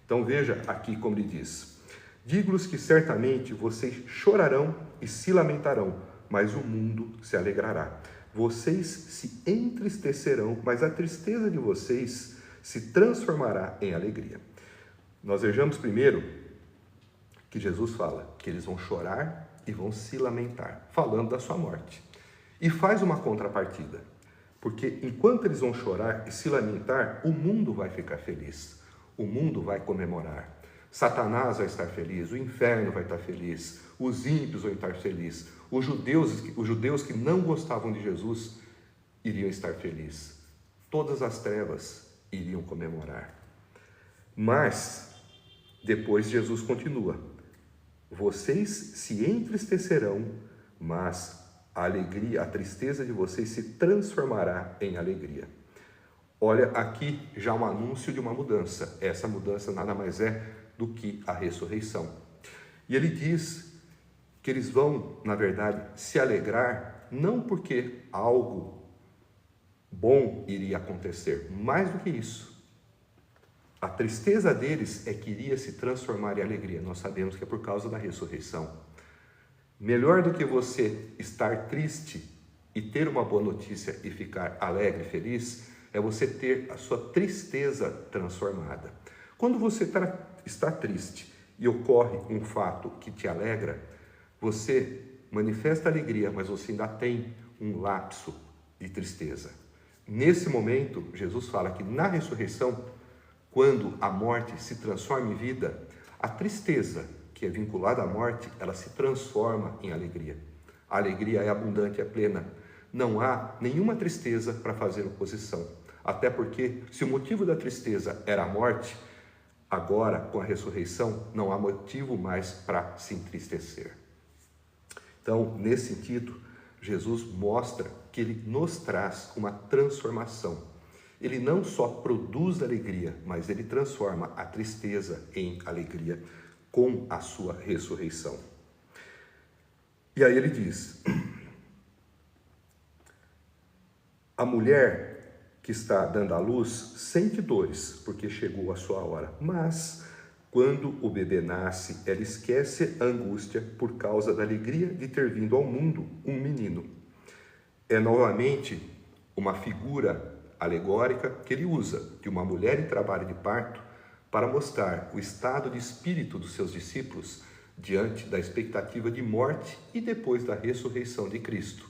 Então veja aqui como ele diz: digo-lhes que certamente vocês chorarão e se lamentarão, mas o mundo se alegrará. Vocês se entristecerão, mas a tristeza de vocês se transformará em alegria. Nós vejamos primeiro que Jesus fala que eles vão chorar e vão se lamentar, falando da sua morte. E faz uma contrapartida, porque enquanto eles vão chorar e se lamentar, o mundo vai ficar feliz, o mundo vai comemorar. Satanás vai estar feliz, o inferno vai estar feliz, os ímpios vão estar felizes, os judeus que não gostavam de Jesus iriam estar felizes. Todas as trevas iriam comemorar. Mas, depois Jesus continua: vocês se entristecerão, mas a alegria, a tristeza de vocês se transformará em alegria. Olha, aqui já um anúncio de uma mudança. Essa mudança nada mais é do que a ressurreição. E ele diz que eles vão, na verdade, se alegrar, não porque algo bom iria acontecer, mais do que isso. A tristeza deles é que iria se transformar em alegria. Nós sabemos que é por causa da ressurreição. Melhor do que você estar triste e ter uma boa notícia e ficar alegre e feliz, é você ter a sua tristeza transformada. Quando você está triste e ocorre um fato que te alegra, você manifesta alegria, mas você ainda tem um lapso de tristeza. Nesse momento, Jesus fala que na ressurreição, quando a morte se transforma em vida, a tristeza que é vinculada à morte, ela se transforma em alegria. A alegria é abundante, é plena. Não há nenhuma tristeza para fazer oposição. Até porque, se o motivo da tristeza era a morte, agora, com a ressurreição, não há motivo mais para se entristecer. Então, nesse sentido, Jesus mostra que ele nos traz uma transformação. Ele não só produz alegria, mas ele transforma a tristeza em alegria com a sua ressurreição. E aí ele diz: a mulher que está dando à luz sente dores, porque chegou a sua hora. Mas, quando o bebê nasce, ela esquece a angústia por causa da alegria de ter vindo ao mundo um menino. É novamente uma figura alegórica que ele usa, de uma mulher em trabalho de parto, para mostrar o estado de espírito dos seus discípulos diante da expectativa de morte e depois da ressurreição de Cristo.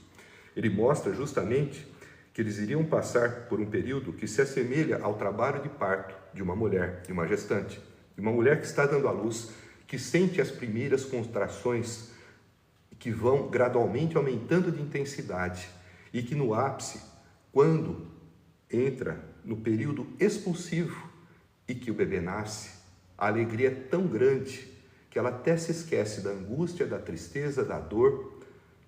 Ele mostra justamente que eles iriam passar por um período que se assemelha ao trabalho de parto de uma mulher, de uma gestante, de uma mulher que está dando à luz, que sente as primeiras contrações que vão gradualmente aumentando de intensidade e que no ápice, quando entra no período expulsivo e que o bebê nasce, a alegria é tão grande que que ela até se esquece da angústia, da tristeza, da dor,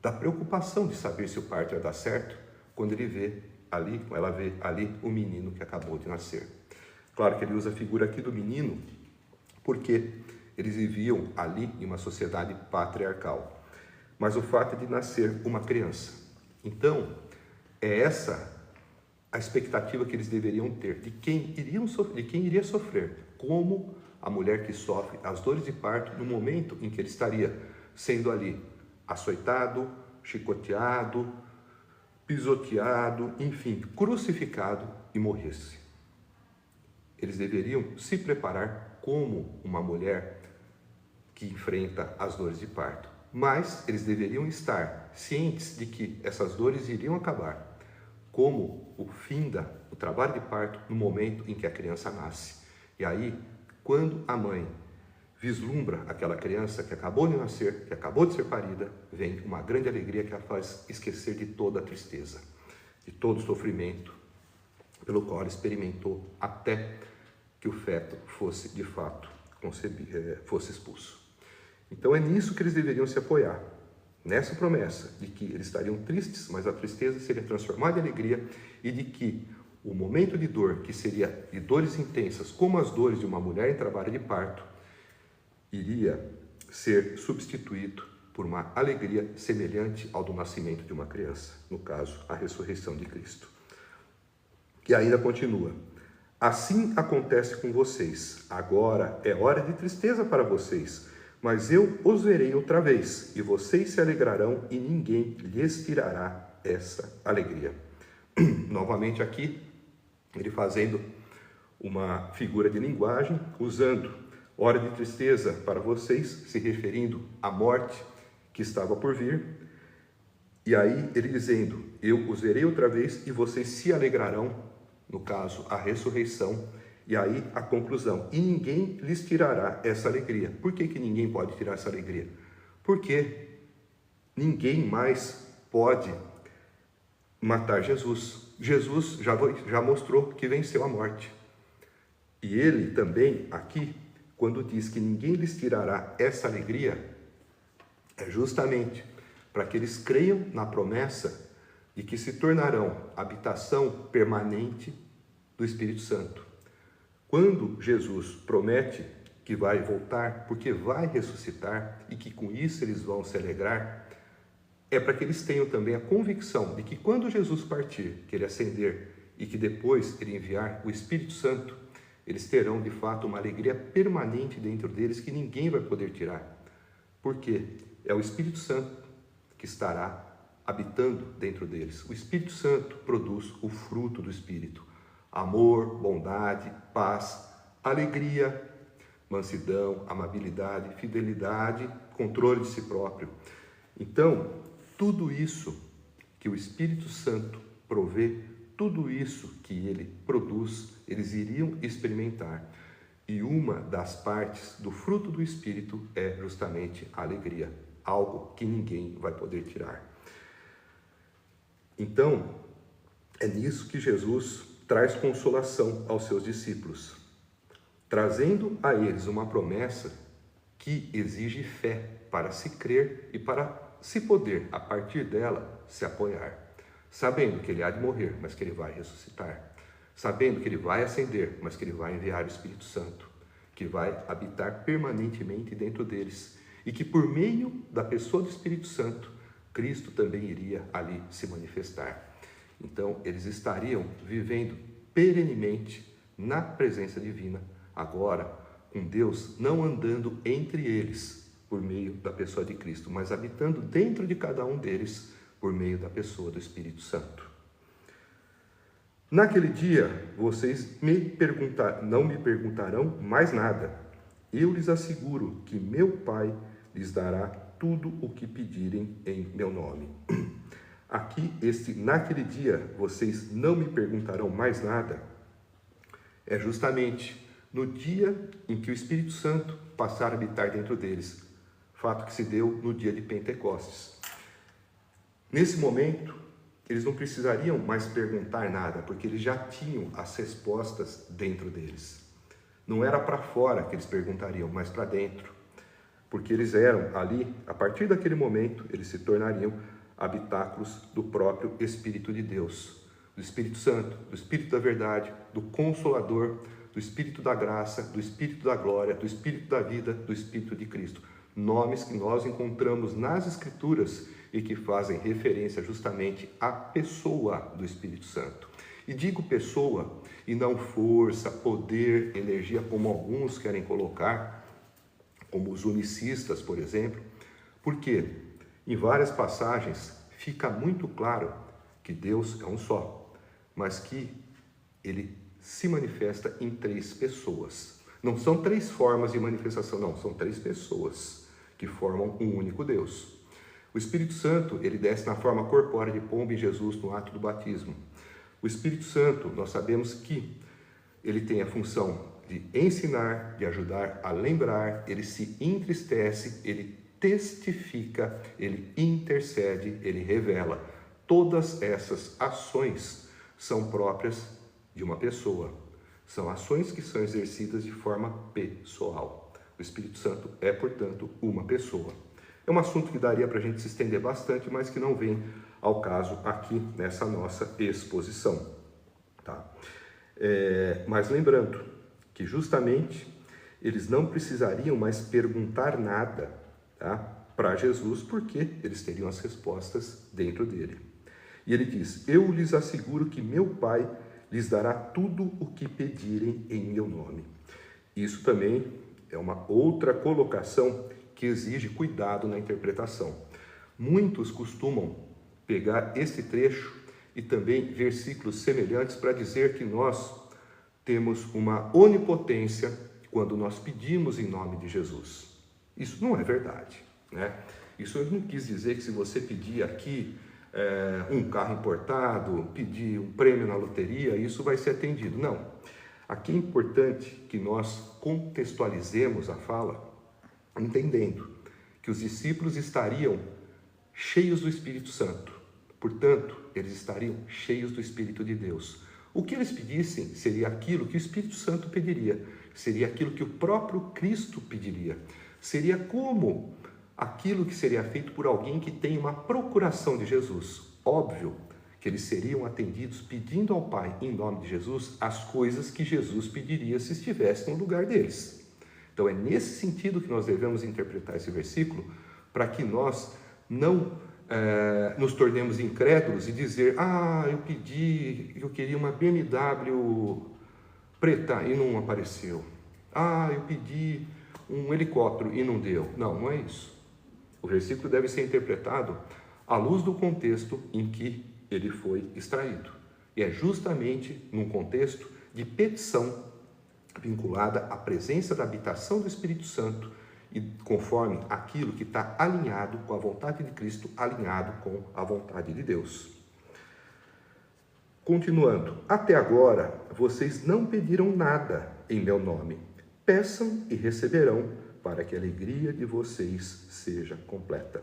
da preocupação de saber se o parto ia dar certo, quando ela vê ali o menino que acabou de nascer. Claro que ele usa a figura aqui do menino, porque eles viviam ali em uma sociedade patriarcal. Mas o fato de nascer uma criança. Então, é essa a expectativa que eles deveriam ter de quem iria sofrer, como a mulher que sofre as dores de parto no momento em que ele estaria sendo ali açoitado, chicoteado, pisoteado, enfim, crucificado e morresse. Eles deveriam se preparar como uma mulher que enfrenta as dores de parto, mas eles deveriam estar cientes de que essas dores iriam acabar, como o fim do trabalho de parto no momento em que a criança nasce. E aí, quando a mãe vislumbra aquela criança que acabou de nascer, que acabou de ser parida, vem uma grande alegria que a faz esquecer de toda a tristeza, de todo o sofrimento pelo qual ela experimentou até que o feto fosse de fato fosse expulso. Então é nisso que eles deveriam se apoiar, nessa promessa de que eles estariam tristes, mas a tristeza seria transformada em alegria, e de que o momento de dor, que seria de dores intensas, como as dores de uma mulher em trabalho de parto, iria ser substituído por uma alegria semelhante ao do nascimento de uma criança, no caso, a ressurreição de Cristo. E ainda continua: assim acontece com vocês, agora é hora de tristeza para vocês, mas eu os verei outra vez, e vocês se alegrarão, e ninguém lhes tirará essa alegria. Novamente aqui, ele fazendo uma figura de linguagem, usando hora de tristeza para vocês, se referindo à morte que estava por vir, e aí ele dizendo: eu os verei outra vez e vocês se alegrarão, no caso, a ressurreição, e aí a conclusão: e ninguém lhes tirará essa alegria. Por que ninguém pode tirar essa alegria? Porque ninguém mais pode matar Jesus. Jesus já mostrou que venceu a morte. E ele também, aqui, quando diz que ninguém lhes tirará essa alegria, é justamente para que eles creiam na promessa de que se tornarão habitação permanente do Espírito Santo. Quando Jesus promete que vai voltar, porque vai ressuscitar, e que com isso eles vão se alegrar, é para que eles tenham também a convicção de que quando Jesus partir, que ele ascender, e que depois ele enviar o Espírito Santo, eles terão de fato uma alegria permanente dentro deles que ninguém vai poder tirar. Porque é o Espírito Santo que estará habitando dentro deles. O Espírito Santo produz o fruto do Espírito: amor, bondade, paz, alegria, mansidão, amabilidade, fidelidade, controle de si próprio. Então, tudo isso que o Espírito Santo provê, tudo isso que ele produz, eles iriam experimentar. E uma das partes do fruto do Espírito é justamente a alegria, algo que ninguém vai poder tirar. Então, é nisso que Jesus traz consolação aos seus discípulos, trazendo a eles uma promessa que exige fé para se crer e para se poder, a partir dela, se apoiar, sabendo que ele há de morrer, mas que ele vai ressuscitar, sabendo que ele vai ascender, mas que ele vai enviar o Espírito Santo, que vai habitar permanentemente dentro deles, e que por meio da pessoa do Espírito Santo, Cristo também iria ali se manifestar. Então, eles estariam vivendo perenemente na presença divina, agora com Deus não andando entre eles por meio da pessoa de Cristo, mas habitando dentro de cada um deles por meio da pessoa do Espírito Santo. Naquele dia, vocês não me perguntarão mais nada. Eu lhes asseguro que meu Pai lhes dará tudo o que pedirem em meu nome. Aqui, naquele dia, vocês não me perguntarão mais nada, é justamente no dia em que o Espírito Santo passar a habitar dentro deles, fato que se deu no dia de Pentecostes. Nesse momento, eles não precisariam mais perguntar nada, porque eles já tinham as respostas dentro deles. Não era para fora que eles perguntariam, mas para dentro. porque eles eram ali, a partir daquele momento, eles se tornariam habitáculos do próprio Espírito de Deus, do Espírito Santo, do Espírito da verdade, do Consolador, do Espírito da graça, do Espírito da glória, do Espírito da vida, do Espírito de Cristo. Nomes que nós encontramos nas Escrituras e que fazem referência justamente à pessoa do Espírito Santo. E digo pessoa e não força, poder, energia, como alguns querem colocar, como os unicistas, por exemplo, porque em várias passagens fica muito claro que Deus é um só, mas que ele se manifesta em 3 pessoas. Não são 3 formas de manifestação, não, são 3 pessoas que formam um único Deus. O Espírito Santo, ele desce na forma corpórea de pomba em Jesus no ato do batismo. O Espírito Santo, nós sabemos que ele tem a função de ensinar, de ajudar a lembrar, ele se entristece, ele testifica, ele intercede, ele revela. Todas essas ações são próprias de uma pessoa. São ações que são exercidas de forma pessoal. O Espírito Santo é, portanto, uma pessoa. É um assunto que daria para a gente se estender bastante, mas que não vem ao caso aqui nessa nossa exposição. Tá? Mas lembrando que justamente eles não precisariam mais perguntar nada, tá, para Jesus, porque eles teriam as respostas dentro dele. E ele diz: eu lhes asseguro que meu Pai lhes dará tudo o que pedirem em meu nome. Isso também é uma outra colocação que exige cuidado na interpretação. Muitos costumam pegar esse trecho e também versículos semelhantes para dizer que nós temos uma onipotência quando nós pedimos em nome de Jesus. Isso não é verdade, né? Isso eu não quis dizer que se você pedir aqui um carro importado, pedir um prêmio na loteria, isso vai ser atendido. Não. Aqui é importante que nós contextualizemos a fala, entendendo que os discípulos estariam cheios do Espírito Santo. Portanto, eles estariam cheios do Espírito de Deus. O que eles pedissem seria aquilo que o Espírito Santo pediria, seria aquilo que o próprio Cristo pediria, seria como aquilo que seria feito por alguém que tem uma procuração de Jesus. Óbvio que eles seriam atendidos pedindo ao Pai, em nome de Jesus, as coisas que Jesus pediria se estivesse no lugar deles. Então é nesse sentido que nós devemos interpretar esse versículo, para que nós não nos tornemos incrédulos e dizer: eu queria uma BMW preta e não apareceu. Eu pedi um helicóptero e não deu. Não, não é isso. O versículo deve ser interpretado à luz do contexto em que ele foi extraído. E é justamente num contexto de petição vinculada à presença da habitação do Espírito Santo e conforme aquilo que está alinhado com a vontade de Cristo, alinhado com a vontade de Deus. Continuando, até agora vocês não pediram nada em meu nome. Peçam e receberão, para que a alegria de vocês seja completa.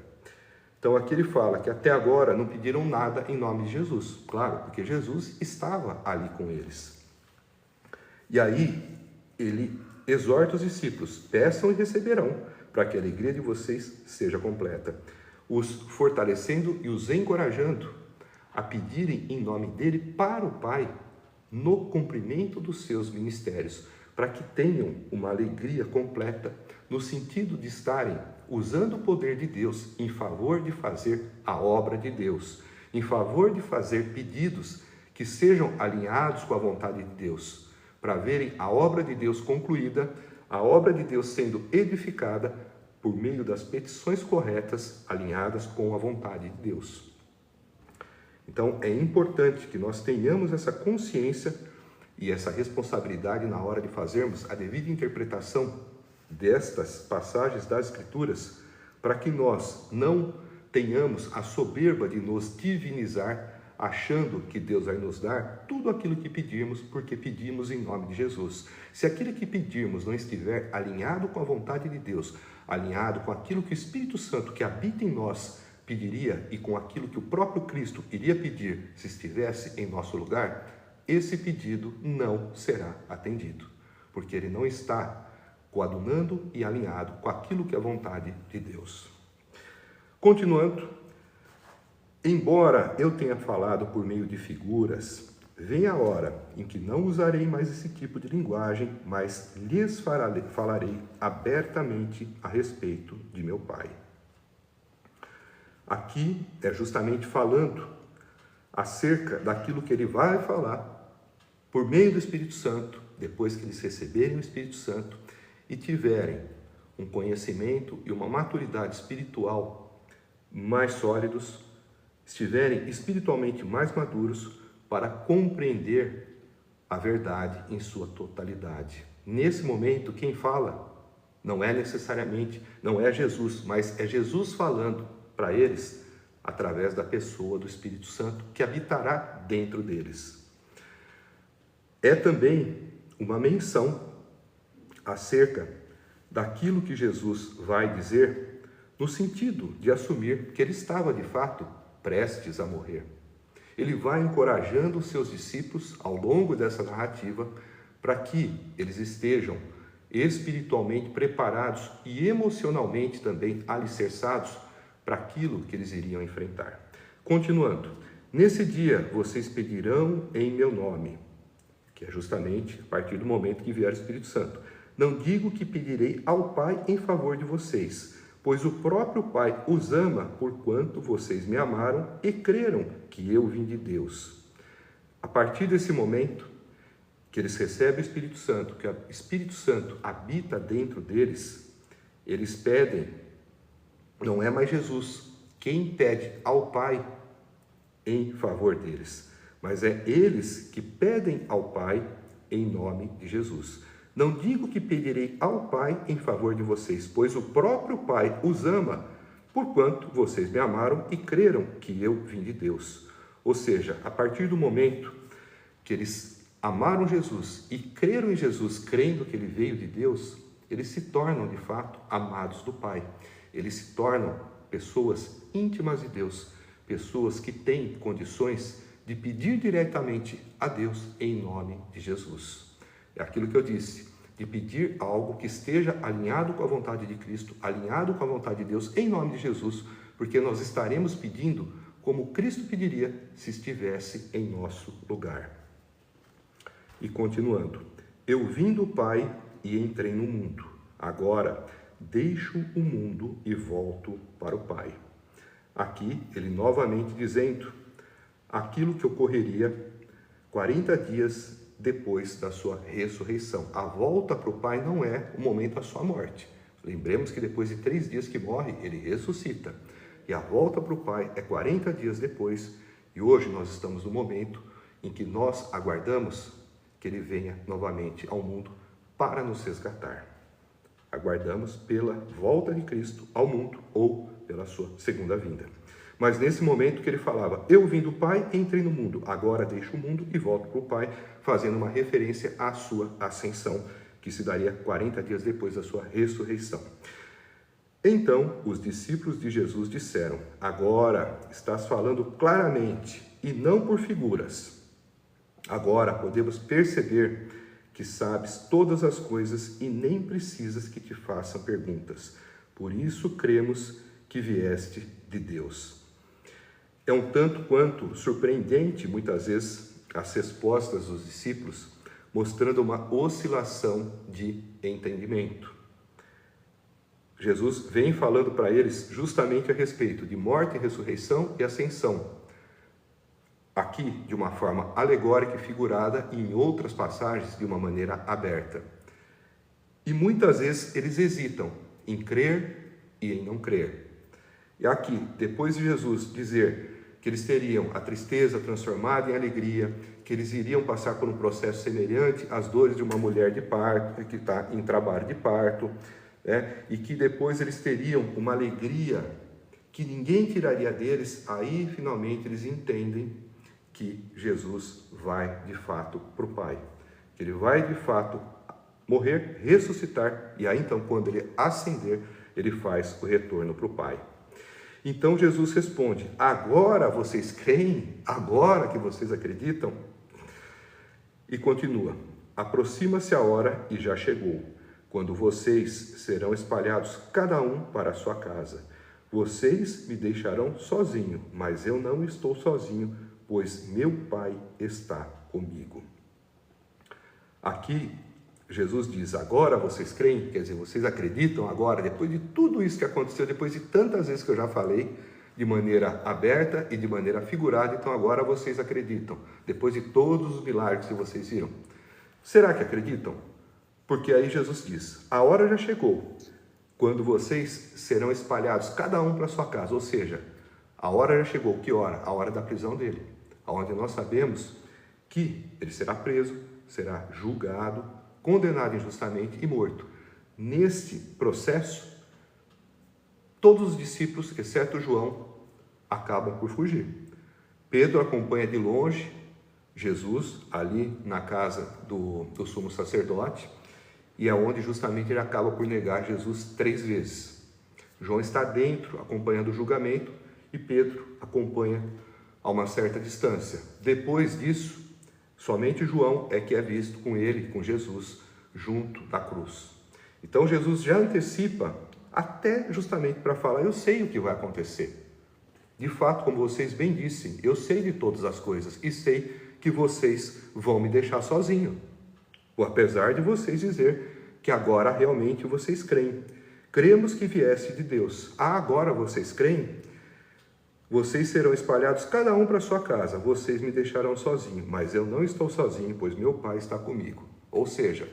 Então aqui ele fala que até agora não pediram nada em nome de Jesus. Claro, porque Jesus estava ali com eles. E aí ele exorta os discípulos: peçam e receberão, para que a alegria de vocês seja completa, os fortalecendo e os encorajando a pedirem em nome dele para o Pai, no cumprimento dos seus ministérios, para que tenham uma alegria completa, no sentido de estarem usando o poder de Deus em favor de fazer a obra de Deus, em favor de fazer pedidos que sejam alinhados com a vontade de Deus, para verem a obra de Deus concluída, a obra de Deus sendo edificada por meio das petições corretas, alinhadas com a vontade de Deus. Então, é importante que nós tenhamos essa consciência e essa responsabilidade na hora de fazermos a devida interpretação destas passagens das Escrituras, para que nós não tenhamos a soberba de nos divinizar, achando que Deus vai nos dar tudo aquilo que pedirmos, porque pedimos em nome de Jesus. Se aquilo que pedirmos não estiver alinhado com a vontade de Deus, alinhado com aquilo que o Espírito Santo que habita em nós pediria e com aquilo que o próprio Cristo iria pedir se estivesse em nosso lugar, esse pedido não será atendido, porque ele não está coadunando e alinhado com aquilo que é a vontade de Deus. Continuando, embora eu tenha falado por meio de figuras, vem a hora em que não usarei mais esse tipo de linguagem, mas lhes falarei abertamente a respeito de meu Pai. Aqui é justamente falando acerca daquilo que ele vai falar por meio do Espírito Santo, depois que eles receberem o Espírito Santo e tiverem um conhecimento e uma maturidade espiritual mais sólidos, estiverem espiritualmente mais maduros para compreender a verdade em sua totalidade. Nesse momento, quem fala não é necessariamente, não é Jesus, mas é Jesus falando para eles através da pessoa do Espírito Santo que habitará dentro deles. É também uma menção acerca daquilo que Jesus vai dizer no sentido de assumir que ele estava de fato prestes a morrer. Ele vai encorajando os seus discípulos ao longo dessa narrativa para que eles estejam espiritualmente preparados e emocionalmente também alicerçados para aquilo que eles iriam enfrentar. Continuando, nesse dia vocês pedirão em meu nome, que é justamente a partir do momento que vier o Espírito Santo. Não digo que pedirei ao Pai em favor de vocês, pois o próprio Pai os ama porquanto vocês me amaram e creram que eu vim de Deus. A partir desse momento que eles recebem o Espírito Santo, que o Espírito Santo habita dentro deles, eles pedem, não é mais Jesus quem pede ao Pai em favor deles, mas é eles que pedem ao Pai em nome de Jesus. Não digo que pedirei ao Pai em favor de vocês, pois o próprio Pai os ama, porquanto vocês me amaram e creram que eu vim de Deus. Ou seja, a partir do momento que eles amaram Jesus e creram em Jesus, crendo que ele veio de Deus, eles se tornam de fato amados do Pai. Eles se tornam pessoas íntimas de Deus, pessoas que têm condições de pedir diretamente a Deus em nome de Jesus. É aquilo que eu disse, de pedir algo que esteja alinhado com a vontade de Cristo, alinhado com a vontade de Deus em nome de Jesus, porque nós estaremos pedindo como Cristo pediria se estivesse em nosso lugar. E continuando, eu vim do Pai e entrei no mundo, agora deixo o mundo e volto para o Pai. Aqui ele novamente dizendo aquilo que ocorreria 40 dias depois da sua ressurreição. A volta para o Pai não é o momento da sua morte. Lembremos que depois de 3 dias que morre, ele ressuscita. E a volta para o Pai é 40 dias depois. E hoje nós estamos no momento em que nós aguardamos que ele venha novamente ao mundo para nos resgatar. Aguardamos pela volta de Cristo ao mundo ou pela sua segunda vinda. Mas nesse momento que ele falava, eu vim do Pai, entrei no mundo, agora deixo o mundo e volto para o Pai, fazendo uma referência à sua ascensão, que se daria 40 dias depois da sua ressurreição. Então, os discípulos de Jesus disseram, agora estás falando claramente e não por figuras. Agora podemos perceber que sabes todas as coisas e nem precisas que te façam perguntas. Por isso cremos que vieste de Deus. É um tanto quanto surpreendente, muitas vezes, as respostas dos discípulos, mostrando uma oscilação de entendimento. Jesus vem falando para eles justamente a respeito de morte, ressurreição e ascensão. Aqui, de uma forma alegórica e figurada, e em outras passagens, de uma maneira aberta. E muitas vezes eles hesitam em crer e em não crer. E aqui, depois de Jesus dizer que eles teriam a tristeza transformada em alegria, que eles iriam passar por um processo semelhante às dores de uma mulher de parto, que está em trabalho de parto, né? E que depois eles teriam uma alegria que ninguém tiraria deles, aí finalmente eles entendem que Jesus vai de fato para o Pai, que ele vai de fato morrer, ressuscitar, e aí então quando ele ascender, ele faz o retorno para o Pai. Então Jesus responde, agora vocês creem? Agora que vocês acreditam? E continua, aproxima-se a hora e já chegou, quando vocês serão espalhados cada um para a sua casa. Vocês me deixarão sozinho, mas eu não estou sozinho, pois meu Pai está comigo. Aqui, Jesus diz, agora vocês creem? Quer dizer, vocês acreditam agora, depois de tudo isso que aconteceu, depois de tantas vezes que eu já falei, de maneira aberta e de maneira figurada, então agora vocês acreditam, depois de todos os milagres que vocês viram. Será que acreditam? Porque aí Jesus diz, a hora já chegou, quando vocês serão espalhados, cada um para sua casa, ou seja, a hora já chegou, que hora? A hora da prisão dele, onde nós sabemos que ele será preso, será julgado, condenado injustamente e morto. Neste processo, todos os discípulos, exceto João, acabam por fugir. Pedro acompanha de longe Jesus ali na casa do sumo sacerdote, e é onde justamente ele acaba por negar Jesus 3 vezes. João está dentro, acompanhando o julgamento, e Pedro acompanha a uma certa distância. Depois disso, somente João é que é visto com ele, com Jesus, junto da cruz. Então Jesus já antecipa, até justamente para falar, eu sei o que vai acontecer. De fato, como vocês bem dissem, eu sei de todas as coisas e sei que vocês vão me deixar sozinho. Ou apesar de vocês dizer que agora realmente vocês creem. Cremos que viesse de Deus. Agora vocês creem? Vocês serão espalhados cada um para sua casa. Vocês me deixarão sozinho, mas eu não estou sozinho, pois meu Pai está comigo. Ou seja,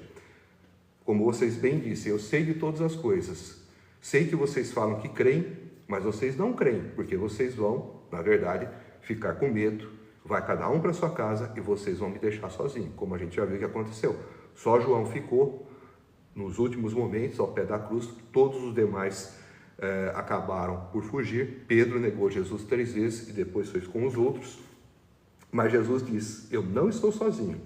como vocês bem dissem, eu sei de todas as coisas. Sei que vocês falam que creem, mas vocês não creem, porque vocês vão, na verdade, ficar com medo. Vai cada um para sua casa e vocês vão me deixar sozinho, como a gente já viu que aconteceu. Só João ficou nos últimos momentos ao pé da cruz, todos os demais acabaram por fugir. Pedro negou Jesus 3 vezes e depois foi com os outros. Mas Jesus diz, eu não estou sozinho,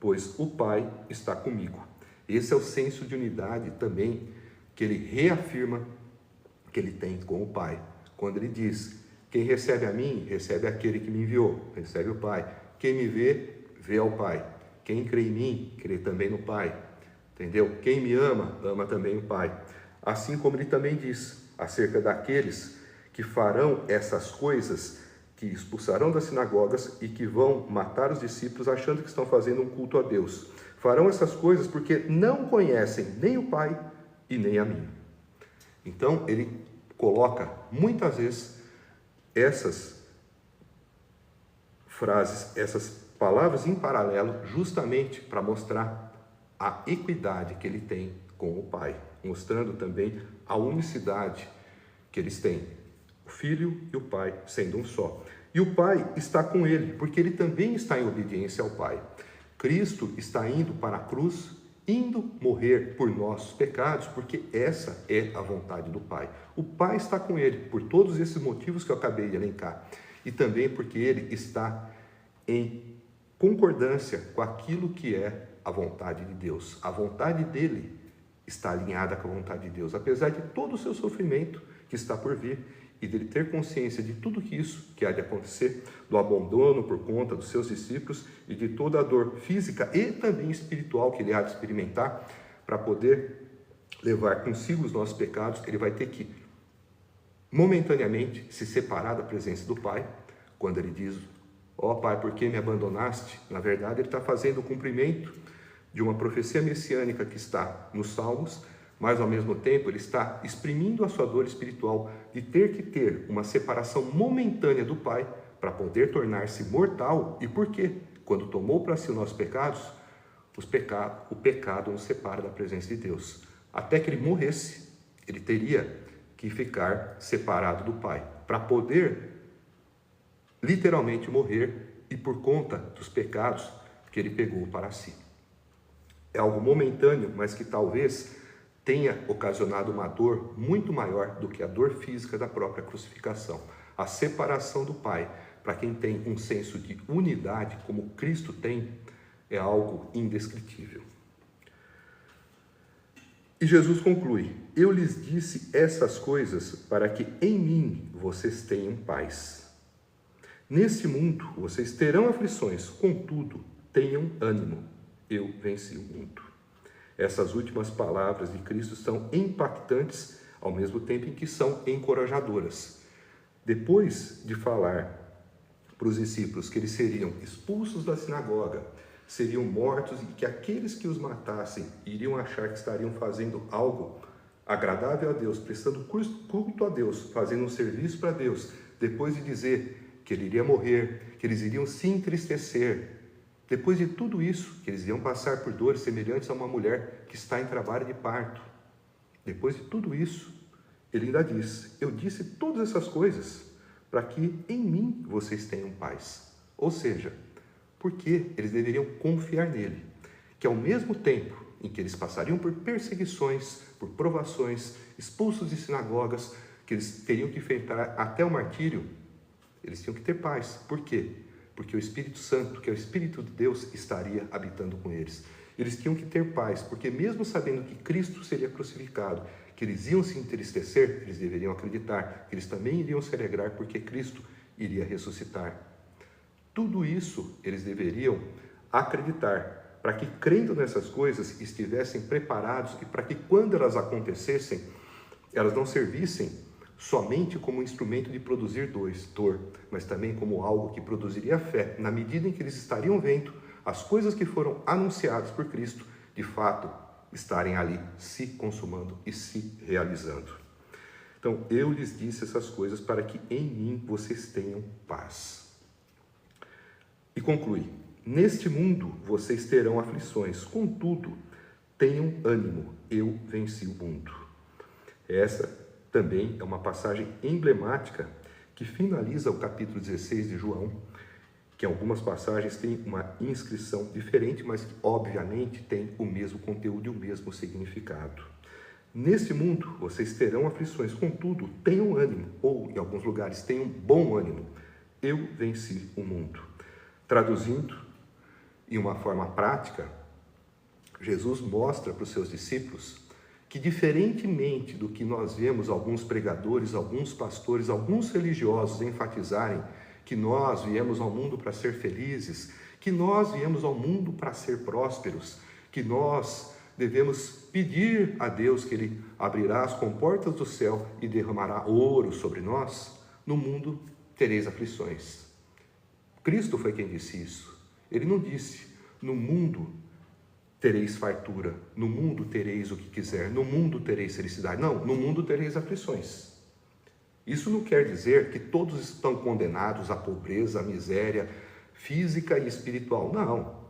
pois o Pai está comigo. Esse é o senso de unidade também que ele reafirma que ele tem com o Pai, quando ele diz, quem recebe a mim, recebe aquele que me enviou, recebe o Pai. Quem me vê, vê ao Pai. Quem crê em mim, crê também no Pai. Entendeu? Quem me ama, ama também o Pai. Assim como ele também diz, acerca daqueles que farão essas coisas, que expulsarão das sinagogas e que vão matar os discípulos achando que estão fazendo um culto a Deus. Farão essas coisas porque não conhecem nem o Pai e nem a mim. Então, ele coloca muitas vezes essas frases, essas palavras em paralelo, justamente para mostrar a equidade que ele tem com o Pai, mostrando também a unicidade que eles têm, o Filho e o Pai sendo um só. E o Pai está com ele, porque ele também está em obediência ao Pai. Cristo está indo para a cruz, indo morrer por nossos pecados, porque essa é a vontade do Pai. O Pai está com ele, por todos esses motivos que eu acabei de elencar, e também porque ele está em concordância com aquilo que é a vontade de Deus. A vontade dele está alinhada com a vontade de Deus, apesar de todo o seu sofrimento que está por vir, e dele ter consciência de tudo isso que há de acontecer, do abandono por conta dos seus discípulos e de toda a dor física e também espiritual que ele há de experimentar, para poder levar consigo os nossos pecados, ele vai ter que momentaneamente se separar da presença do Pai. Quando ele diz, ó Pai, por que me abandonaste? Na verdade, ele está fazendo o cumprimento de uma profecia messiânica que está nos Salmos, mas ao mesmo tempo ele está exprimindo a sua dor espiritual de ter que ter uma separação momentânea do Pai para poder tornar-se mortal. E por quê? Quando tomou para si os nossos pecados, o pecado nos separa da presença de Deus. Até que ele morresse, ele teria que ficar separado do Pai, para poder literalmente morrer e por conta dos pecados que ele pegou para si. É algo momentâneo, mas que talvez tenha ocasionado uma dor muito maior do que a dor física da própria crucificação. A separação do Pai, para quem tem um senso de unidade, como Cristo tem, é algo indescritível. E Jesus conclui, eu lhes disse essas coisas para que em mim vocês tenham paz. Nesse mundo vocês terão aflições, contudo, tenham ânimo, eu venci o mundo. Essas últimas palavras de Cristo são impactantes ao mesmo tempo em que são encorajadoras. Depois de falar para os discípulos que eles seriam expulsos da sinagoga, seriam mortos e que aqueles que os matassem iriam achar que estariam fazendo algo agradável a Deus, prestando culto a Deus, fazendo um serviço para Deus, depois de dizer que ele iria morrer, que eles iriam se entristecer, depois de tudo isso, que eles iam passar por dores semelhantes a uma mulher que está em trabalho de parto, depois de tudo isso, ele ainda diz: eu disse todas essas coisas para que em mim vocês tenham paz. Ou seja, porque eles deveriam confiar nele, que ao mesmo tempo em que eles passariam por perseguições, por provações, expulsos de sinagogas, que eles teriam que enfrentar até o martírio, eles tinham que ter paz. Por quê? Porque o Espírito Santo, que é o Espírito de Deus, estaria habitando com eles. Eles tinham que ter paz, porque mesmo sabendo que Cristo seria crucificado, que eles iam se entristecer, eles deveriam acreditar que eles também iriam se alegrar, porque Cristo iria ressuscitar. Tudo isso eles deveriam acreditar, para que, crendo nessas coisas, estivessem preparados e para que, quando elas acontecessem, elas não servissem somente como instrumento de produzir dor, mas também como algo que produziria fé, na medida em que eles estariam vendo as coisas que foram anunciadas por Cristo, de fato, estarem ali se consumando e se realizando. Então, eu lhes disse essas coisas para que em mim vocês tenham paz. E conclui: neste mundo vocês terão aflições, contudo, tenham ânimo, eu venci o mundo. Essa também é uma passagem emblemática que finaliza o capítulo 16 de João, que em algumas passagens tem uma inscrição diferente, mas que obviamente tem o mesmo conteúdo e o mesmo significado. Neste mundo vocês terão aflições, contudo, tenham ânimo, ou em alguns lugares, tenham bom ânimo, eu venci o mundo. Traduzindo, em uma forma prática, Jesus mostra para os seus discípulos que, diferentemente do que nós vemos alguns pregadores, alguns pastores, alguns religiosos enfatizarem que nós viemos ao mundo para ser felizes, que nós viemos ao mundo para ser prósperos, que nós devemos pedir a Deus que Ele abrirá as comportas do céu e derramará ouro sobre nós, no mundo tereis aflições. Cristo foi quem disse isso. Ele não disse: no mundo tereis fartura, no mundo tereis o que quiser, no mundo tereis felicidade. Não, no mundo tereis aflições. Isso não quer dizer que todos estão condenados à pobreza, à miséria física e espiritual. Não.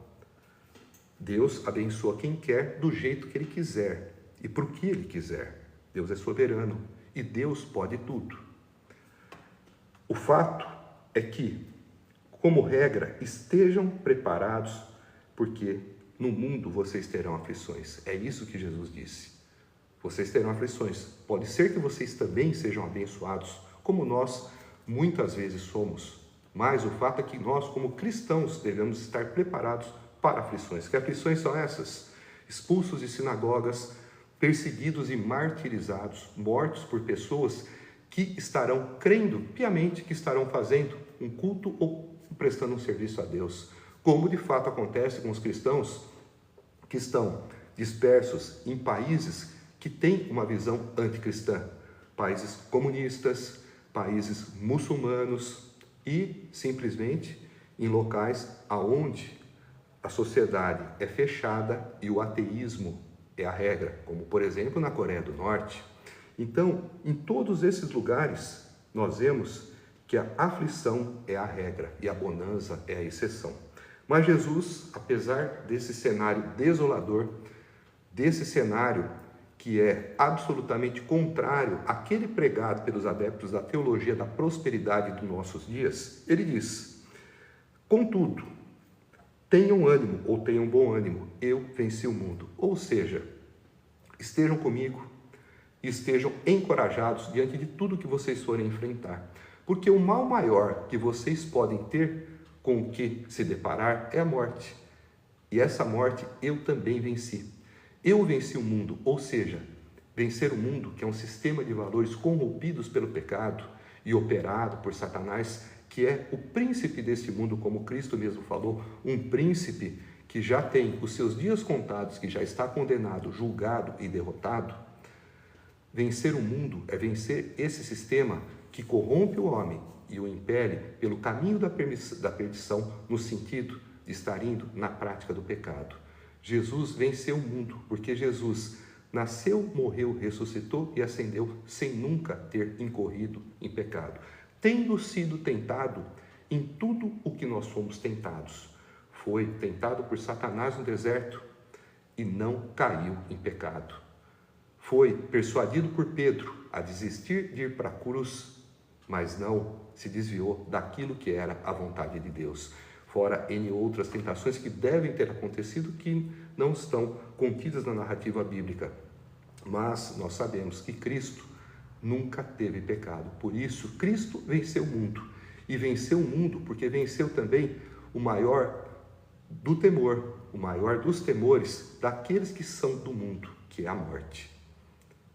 Deus abençoa quem quer do jeito que Ele quiser e por que Ele quiser. Deus é soberano e Deus pode tudo. O fato é que, como regra, estejam preparados, porque no mundo vocês terão aflições. É isso que Jesus disse. Vocês terão aflições. Pode ser que vocês também sejam abençoados, como nós muitas vezes somos. Mas o fato é que nós, como cristãos, devemos estar preparados para aflições. Que aflições são essas? Expulsos de sinagogas, perseguidos e martirizados, mortos por pessoas que estarão crendo piamente que estarão fazendo um culto ou prestando um serviço a Deus. Como de fato acontece com os cristãos que estão dispersos em países que têm uma visão anticristã, países comunistas, países muçulmanos e simplesmente em locais aonde a sociedade é fechada e o ateísmo é a regra, como por exemplo na Coreia do Norte. Então, em todos esses lugares, nós vemos que a aflição é a regra e a bonança é a exceção. Mas Jesus, apesar desse cenário desolador, desse cenário que é absolutamente contrário àquele pregado pelos adeptos da teologia da prosperidade dos nossos dias, ele diz: contudo, tenham ânimo ou tenham bom ânimo, eu venci o mundo. Ou seja, estejam comigo e estejam encorajados diante de tudo que vocês forem enfrentar. Porque o mal maior que vocês podem ter com o que se deparar é a morte. E essa morte eu também venci. Eu venci o mundo, ou seja, vencer o mundo, que é um sistema de valores corrompidos pelo pecado e operado por Satanás, que é o príncipe deste mundo, como Cristo mesmo falou, um príncipe que já tem os seus dias contados, que já está condenado, julgado e derrotado, vencer o mundo é vencer esse sistema que corrompe o homem e o impele pelo caminho da perdição, no sentido de estar indo na prática do pecado. Jesus venceu o mundo, porque Jesus nasceu, morreu, ressuscitou e ascendeu sem nunca ter incorrido em pecado, tendo sido tentado em tudo o que nós fomos tentados. Foi tentado por Satanás no deserto e não caiu em pecado. Foi persuadido por Pedro a desistir de ir para a cruz, mas não se desviou daquilo que era a vontade de Deus. Fora N outras tentações que devem ter acontecido, que não estão contidas na narrativa bíblica. Mas nós sabemos que Cristo nunca teve pecado. Por isso, Cristo venceu o mundo. E venceu o mundo porque venceu também o maior do temor, o maior dos temores daqueles que são do mundo, que é a morte.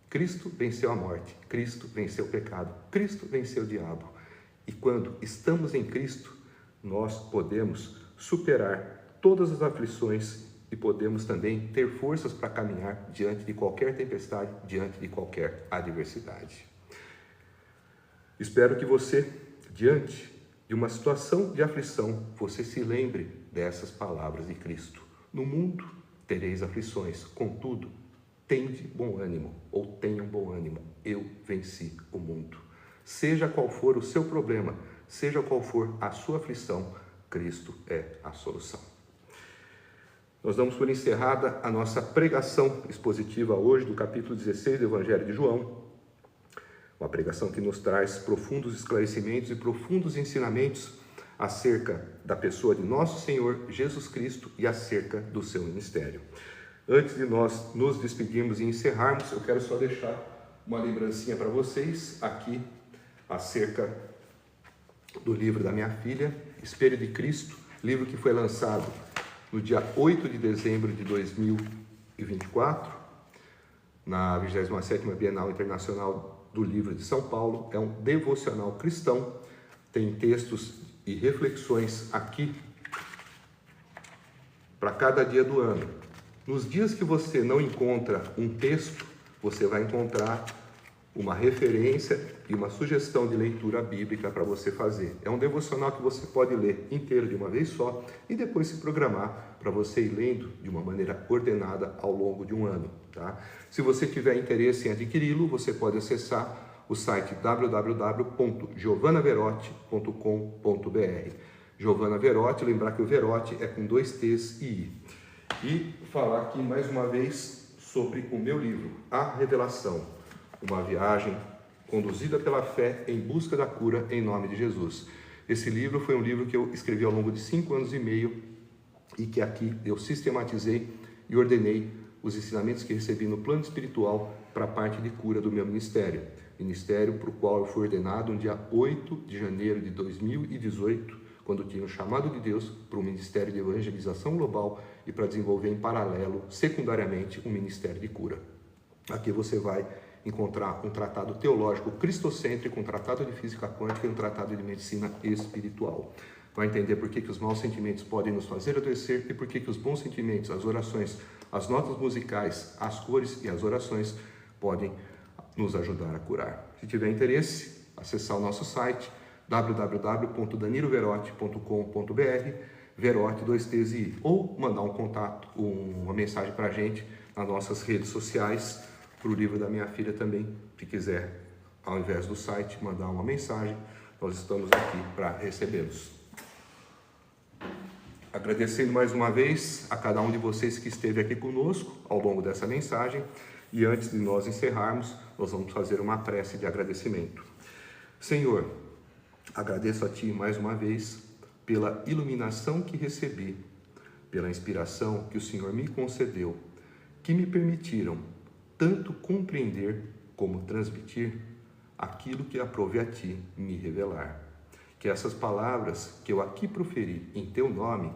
Cristo venceu a morte, Cristo venceu o pecado, Cristo venceu o diabo. E quando estamos em Cristo, nós podemos superar todas as aflições e podemos também ter forças para caminhar diante de qualquer tempestade, diante de qualquer adversidade. Espero que você, diante de uma situação de aflição, você se lembre dessas palavras de Cristo. No mundo tereis aflições, contudo, tende bom ânimo, ou tenham bom ânimo, eu venci o mundo. Seja qual for o seu problema, seja qual for a sua aflição, Cristo é a solução. Nós damos por encerrada a nossa pregação expositiva hoje do capítulo 16 do Evangelho de João, uma pregação que nos traz profundos esclarecimentos e profundos ensinamentos acerca da pessoa de nosso Senhor Jesus Cristo e acerca do seu ministério. Antes de nós nos despedirmos e encerrarmos, eu quero só deixar uma lembrancinha para vocês aqui acerca do livro da minha filha, Espelho de Cristo, livro que foi lançado no dia 8 de dezembro de 2024, na 27ª Bienal Internacional do Livro de São Paulo. É um devocional cristão, tem textos e reflexões aqui para cada dia do ano. Nos dias que você não encontra um texto, você vai encontrar uma referência e uma sugestão de leitura bíblica para você fazer. É um devocional que você pode ler inteiro de uma vez só e depois se programar para você ir lendo de uma maneira ordenada ao longo de um ano, tá? Se você tiver interesse em adquiri-lo, você pode acessar o site www.giovanaverotti.com.br. Giovana Verotti, lembrar que o Verotti é com 2 T's e I. E falar aqui mais uma vez sobre o meu livro, A Revelação, uma viagem conduzida pela fé em busca da cura em nome de Jesus. Esse livro foi um livro que eu escrevi ao longo de 5 anos e meio e que aqui eu sistematizei e ordenei os ensinamentos que recebi no plano espiritual para a parte de cura do meu ministério. Ministério para o qual eu fui ordenado no dia 8 de janeiro de 2018, quando tinha o chamado de Deus para o Ministério de Evangelização Global e para desenvolver em paralelo, secundariamente, um Ministério de Cura. Aqui você vai encontrar um tratado teológico cristocêntrico, um tratado de física quântica e um tratado de medicina espiritual. Vai entender por que os maus sentimentos podem nos fazer adoecer e por que os bons sentimentos, as orações, as notas musicais, as cores e as orações podem nos ajudar a curar. Se tiver interesse, acessar o nosso site www.daniloverotti.com.br, Verotti 2 T's e I, ou mandar um contato, uma mensagem para a gente nas nossas redes sociais, para o livro da minha filha também, se quiser, ao invés do site, mandar uma mensagem, nós estamos aqui para recebê-los. Agradecendo mais uma vez a cada um de vocês que esteve aqui conosco ao longo dessa mensagem, e antes de nós encerrarmos, nós vamos fazer uma prece de agradecimento. Senhor, agradeço a Ti mais uma vez pela iluminação que recebi, pela inspiração que o Senhor me concedeu, que me permitiram tanto compreender como transmitir aquilo que aprove a Ti me revelar. Que essas palavras que eu aqui proferi em Teu nome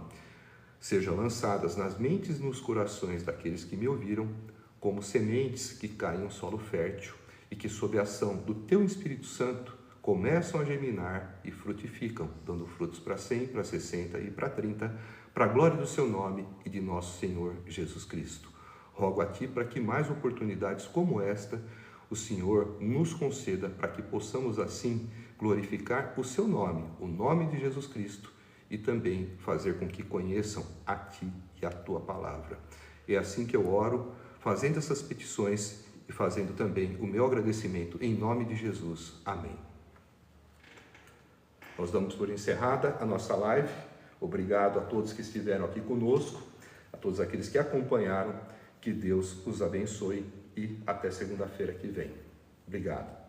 sejam lançadas nas mentes e nos corações daqueles que me ouviram como sementes que caem em um solo fértil e que, sob a ação do Teu Espírito Santo, começam a germinar e frutificam, dando frutos para 100, para 60 e para 30, para a glória do seu nome e de nosso Senhor Jesus Cristo. Rogo a Ti para que mais oportunidades como esta o Senhor nos conceda, para que possamos assim glorificar o seu nome, o nome de Jesus Cristo, e também fazer com que conheçam a Ti e a Tua palavra. É assim que eu oro, fazendo essas petições e fazendo também o meu agradecimento em nome de Jesus. Amém. Nós damos por encerrada a nossa live. Obrigado a todos que estiveram aqui conosco, a todos aqueles que acompanharam. Que Deus os abençoe e até segunda-feira que vem. Obrigado.